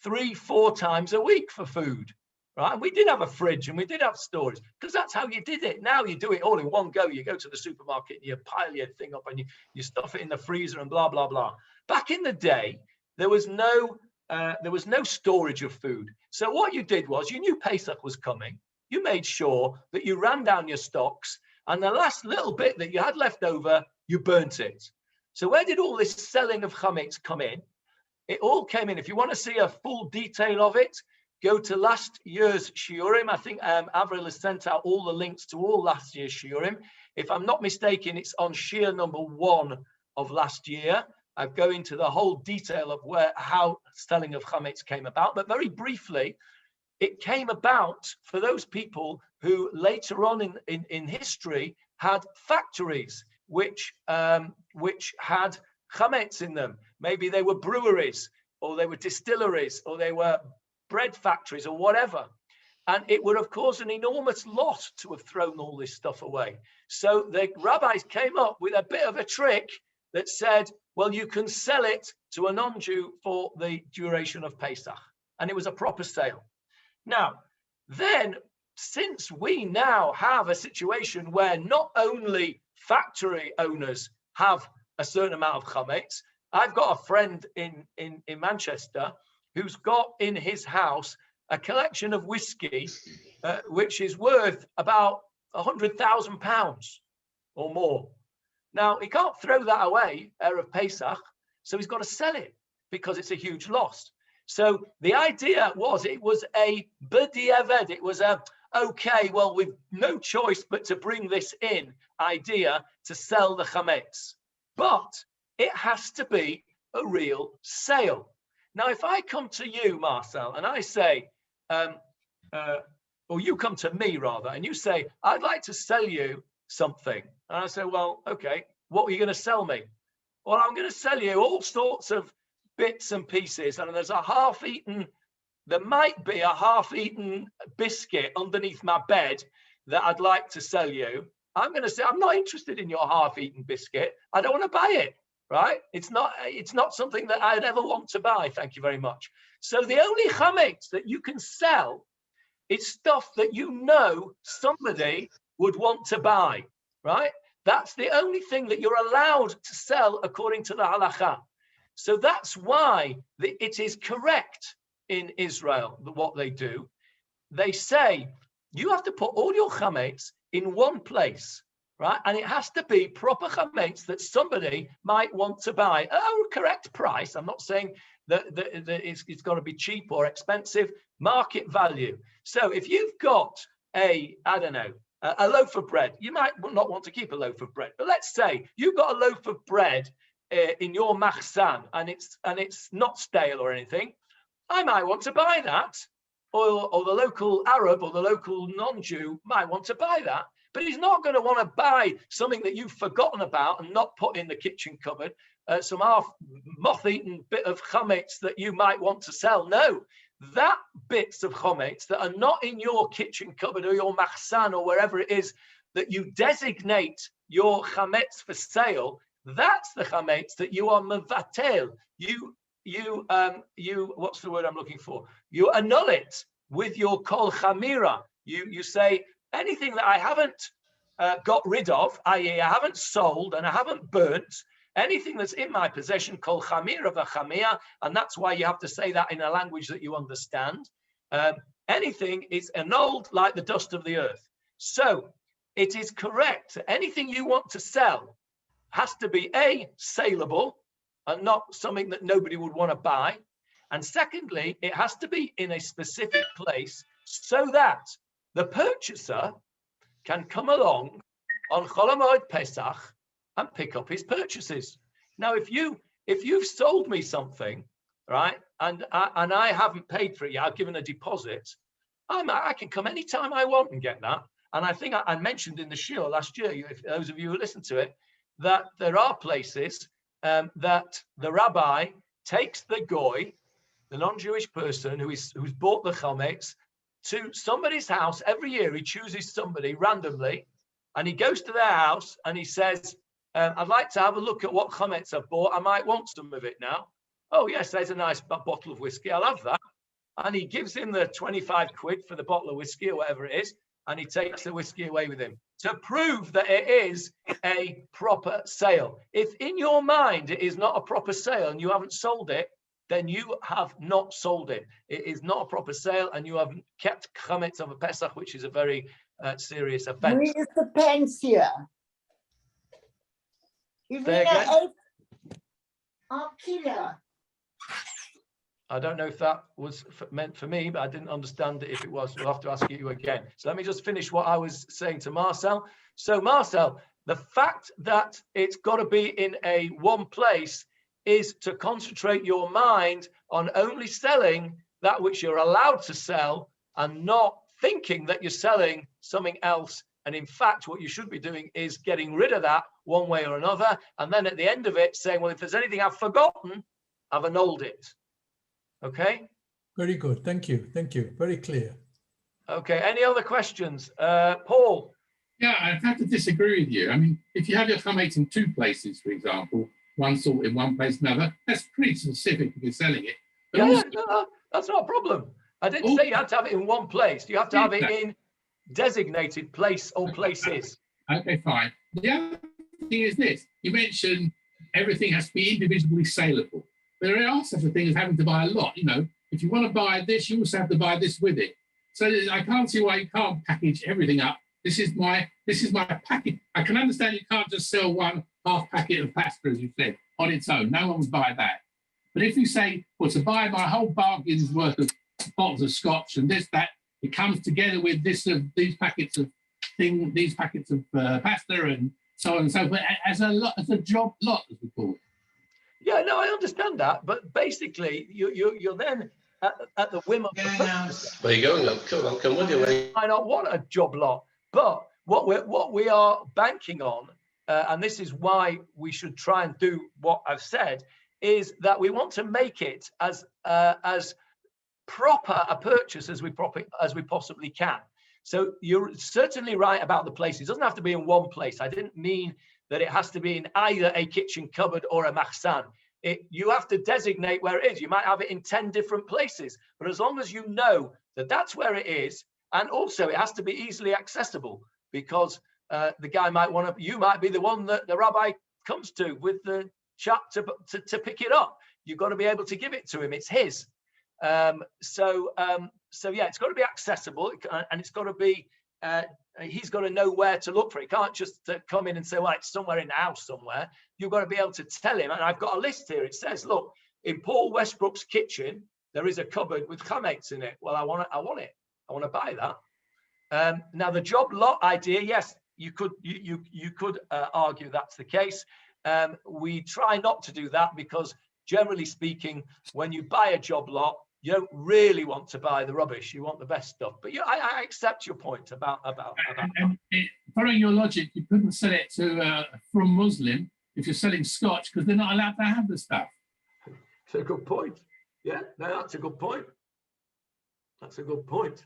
3-4 times a week for food, right? And we did have a fridge and we did have storage because that's how you did it. Now you do it all in one go. You go to the supermarket and you pile your thing up and you stuff it in the freezer and blah, blah, blah. Back in the day, there was no storage of food. So what you did was you knew Pesach was coming. You made sure that you ran down your stocks, and the last little bit that you had left over, you burnt it. So where did all this selling of chametz come in? It all came in. If you want to see a full detail of it, go to last year's shiurim. I think Avril has sent out all the links to all last year's shiurim. If I'm not mistaken, it's on shiur number 1 of last year. I go into the whole detail of how selling of chametz came about. But very briefly, it came about for those people who later on in history had factories which had chametz in them. Maybe they were breweries, or they were distilleries, or they were bread factories, or whatever. And it would have caused an enormous loss to have thrown all this stuff away. So the rabbis came up with a bit of a trick that said, well, you can sell it to a non-Jew for the duration of Pesach. And it was a proper sale. Now, then, since we now have a situation where not only factory owners have a certain amount of chametz, I've got a friend in Manchester who's got in his house a collection of whiskey, which is worth about £100,000 or more. Now, he can't throw that away, Erev Pesach, so he's got to sell it because it's a huge loss. So the idea was, it was a b'di'eved, it was a, okay, well, we've no choice but to bring this in idea to sell the chametz. But it has to be a real sale. Now, if I come to you, Marcel, and I say, or you come to me rather, and you say, I'd like to sell you something. And I say, well, okay, what are you going to sell me? Well, I'm going to sell you all sorts of bits and pieces. And there might be a half-eaten biscuit underneath my bed that I'd like to sell you. I'm going to say, I'm not interested in your half-eaten biscuit. I don't want to buy it, right? It's not something that I'd ever want to buy. Thank you very much. So the only chametz that you can sell is stuff that you know somebody would want to buy, right? That's the only thing that you're allowed to sell according to the halakha. So that's why it is correct in Israel, what they do. They say, you have to put all your chametz in one place, right? And it has to be proper chametz that somebody might want to buy at a correct price. I'm not saying that it's got to be cheap or expensive, market value. So if you've got a a loaf of bread. You might not want to keep a loaf of bread, but let's say you've got a loaf of bread in your machzan and it's not stale or anything. I might want to buy that, or the local Arab or the local non-Jew might want to buy that, but he's not going to want to buy something that you've forgotten about and not put in the kitchen cupboard, some half moth-eaten bit of chametz that you might want to sell. No, that bits of chametz that are not in your kitchen cupboard or your machzan or wherever it is that you designate your chametz for sale, that's the chametz that you are mevatel. You what's the word I'm looking for? You annul it with your kol chamira. You say anything that I haven't got rid of, i.e. I haven't sold and I haven't burnt, anything that's in my possession, kol chamira v'chamia, and that's why you have to say that in a language that you understand. Anything is annulled like the dust of the earth. So it is correct that anything you want to sell has to be A, saleable, and not something that nobody would want to buy. And secondly, it has to be in a specific place so that the purchaser can come along on Chol HaMoed Pesach and pick up his purchases. Now, if you've sold me something, right, and I haven't paid for it yet, I've given a deposit, I can come anytime I want and get that. And I think I mentioned in the shiur last year, if those of you who listened to it, that there are places that the rabbi takes the goy, the non-Jewish person who's bought the chametz, to somebody's house every year. He chooses somebody randomly, and he goes to their house and he says, "I'd like to have a look at what chametz I've bought. I might want some of it now." "Oh yes, there's a nice bottle of whiskey. I'll have that." And he gives him the 25 quid for the bottle of whiskey or whatever it is, and he takes the whiskey away with him to prove that it is a proper sale. If in your mind it is not a proper sale and you haven't sold it, then you have not sold it. It is not a proper sale, and you have kept chametz of a Pesach, which is a very serious offense. Where's the pence here? Killer. I don't know if that was meant for me, but I didn't understand it. If it was, we'll have to ask you again. So let me just finish what I was saying to Marcel. So Marcel, the fact that it's got to be in a one place is to concentrate your mind on only selling that which you're allowed to sell and not thinking that you're selling something else. And in fact, what you should be doing is getting rid of that one way or another. And then at the end of it, saying, well, if there's anything I've forgotten, I've annulled it. Okay. Very good. Thank you. Thank you. Very clear. Okay. Any other questions? Paul? Yeah, I have to disagree with you. I mean, if you have your chametz in two places, for example, one sort in one place, another, that's pretty specific if you're selling it. But Yeah, also, no, that's not a problem. I didn't say you had to have it in one place. You have to have it in designated place or places. Okay, fine. The other thing is this. You mentioned everything has to be individually saleable. There are such a thing as having to buy a lot. You know, if you want to buy this, you also have to buy this with it. So I can't see why you can't package everything up. This is my package. I can understand you can't just sell one half packet of pasta, as you said, on its own. No one would buy that. But if you say, well, to buy my whole bargain's worth of bottles of scotch and this, that, it comes together with these packets of pasta and so on and so forth, as a job lot, as we call it. Yeah, no, I understand that, but basically, you're then at the whim of the purchaser. Where you going? I'll come with you. I don't want a job lot, but what we are banking on, and this is why we should try and do what I've said, is that we want to make it as proper a purchase as we possibly can. So you're certainly right about the place. It doesn't have to be in one place. I didn't mean that it has to be in either a kitchen cupboard or a machzan. You have to designate where it is. You might have it in 10 different places, but as long as you know that that's where it is, and also it has to be easily accessible, because the guy you might be the one that the rabbi comes to with the chat to pick it up. You've got to be able to give it to him. It's his. So yeah, it's got to be accessible, and it's got to be, he's got to know where to look for it. He can't just come in and say, well, it's somewhere in the house somewhere. You've got to be able to tell him. And I've got a list here. It says, look, in Paul Westbrook's kitchen, there is a cupboard with chametz in it. Well, I want it. I want to buy that. Now the job lot idea, yes, you could argue that's the case. We try not to do that because generally speaking, when you buy a job lot, you don't really want to buy the rubbish. You want the best stuff. But I accept your point about. And following your logic, you couldn't sell it to from Muslim if you're selling Scotch because they're not allowed to have the stuff. It's a good point. Yeah, no, that's a good point. That's a good point.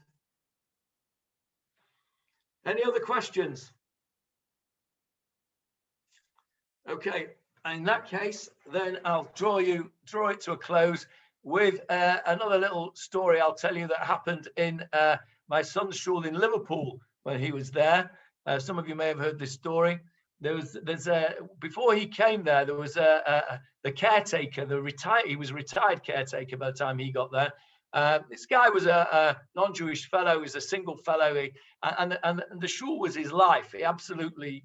Any other questions? Okay, in that case, then I'll draw it to a close with another little story I'll tell you that happened in my son's shul in Liverpool when he was there. Some of you may have heard this story. Before he came there, there was the caretaker, he was a retired caretaker by the time he got there. This guy was a non-Jewish fellow, he was a single fellow, and the shul was his life. He absolutely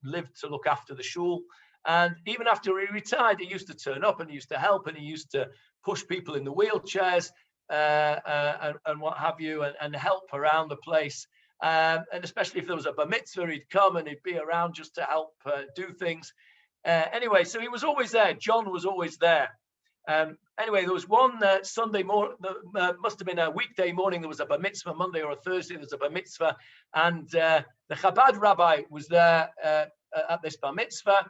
lived to look after the shul. And even after he retired, he used to turn up and he used to help and he used to push people in the wheelchairs and what have you, and help around the place. And especially if there was a bar mitzvah, he'd come and he'd be around just to help do things. Anyway, so he was always there. John was always there. Anyway, there was one Sunday morning, must have been a weekday morning, there was a bar mitzvah, Monday or a Thursday, there was a bar mitzvah, and the Chabad rabbi was there at this bar mitzvah,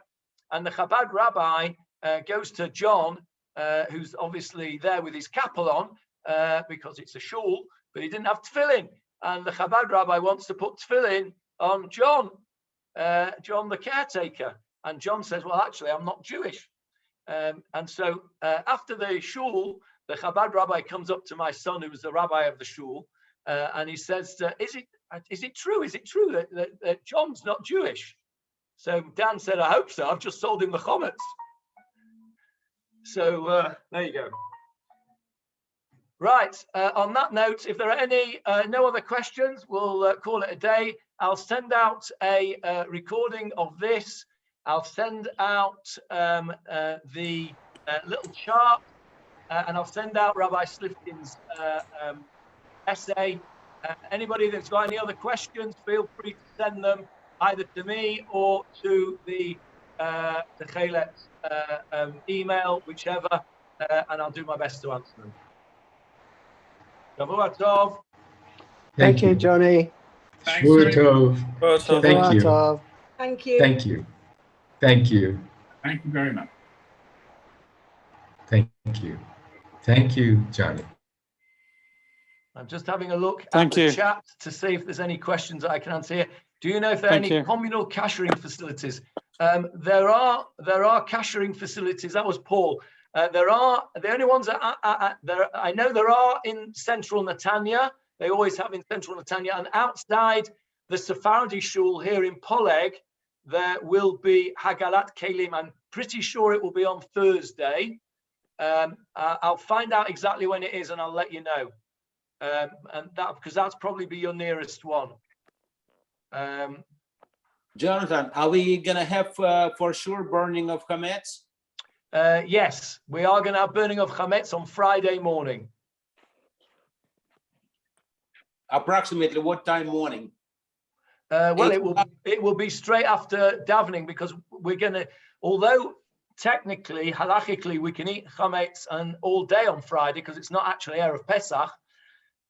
and the Chabad rabbi goes to John, who's obviously there with his kapel on, because it's a shul, but he didn't have tefillin, and the Chabad rabbi wants to put tefillin on John, John the caretaker, and John says, well, actually, I'm not Jewish. And so after the shul, the Chabad rabbi comes up to my son, who was the rabbi of the shul, and he says, is it true? Is it true that John's not Jewish? So Dan said, I hope so. I've just sold him the chametz. So there you go. Right. On that note, if there are any no other questions, we'll call it a day. I'll send out a recording of this. I'll send out the little chart, and I'll send out Rabbi Slifkin's essay. Anybody that's got any other questions, feel free to send them either to me or to the Chelet email, whichever, and I'll do my best to answer them. Shavua Tov. Thank you, Johnny. Shavua Tov. Thank you. Thank you. Thank you. Thank you. Thank you very much. Thank you. Thank you, Johnny. I'm just having a look at the chat to see if there's any questions that I can answer here. Do you know if there are any communal cashering facilities? There are cashering facilities. That was Paul. There are the only ones that I know there are in central Netanya. They always have in central Netanya, and outside the Sephardi shul here in Poleg, there will be Hagalat Kelim. I'm pretty sure it will be on Thursday. I'll find out exactly when it is and I'll let you know. And that, because that's probably be your nearest one. Jonathan, are we gonna have for sure burning of chametz? Yes, we are going to have burning of chametz on Friday morning. Approximately what time morning? Well, it will be straight after davening, because we're going to, although technically, halachically, we can eat chametz and all day on Friday because it's not actually Erev Pesach.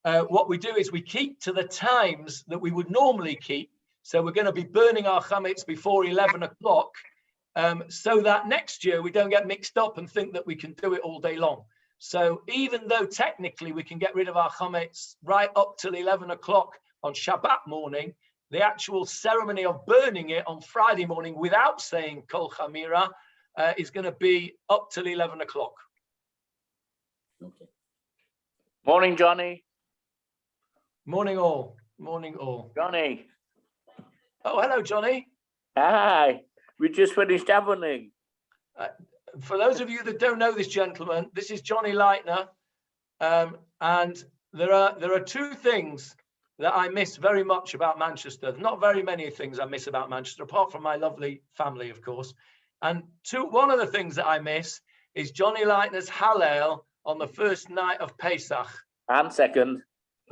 What we do is we keep to the times that we would normally keep. So we're going to be burning our chametz before 11 o'clock, so that next year we don't get mixed up and think that we can do it all day long. So even though technically we can get rid of our chametz right up till 11 o'clock on Shabbat morning, the actual ceremony of burning it on Friday morning without saying Kol Chamira is going to be up till 11 o'clock. Okay. Morning, Johnny. Morning all. Morning all. Johnny. Oh, hello, Johnny. Hi. We just finished davening. For those of you that don't know this gentleman, this is Johnny Leitner, and there are two things that I miss very much about Manchester. Not very many things I miss about Manchester, apart from my lovely family, of course. And one of the things that I miss is Johnny Leitner's Hallel on the first night of Pesach. And second.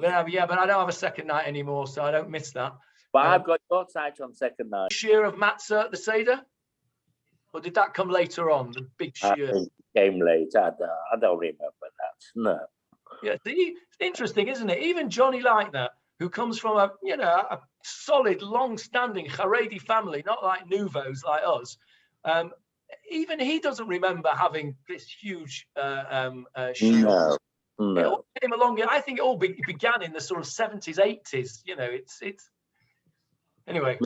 Yeah, but I don't have a second night anymore, so I don't miss that. But I've got your site on second night. Shear of Matzah at the Seder? Or did that come later on, the big I shear? think it came late. I don't remember that. No. Yeah, see, it's interesting, isn't it? Even Johnny like that, who comes from a solid, long-standing Haredi family, not like Nouveaux like us. Even he doesn't remember having this huge shear. No. It all came along. I think it all began in the sort of 70s, 80s. You know, it's anyway.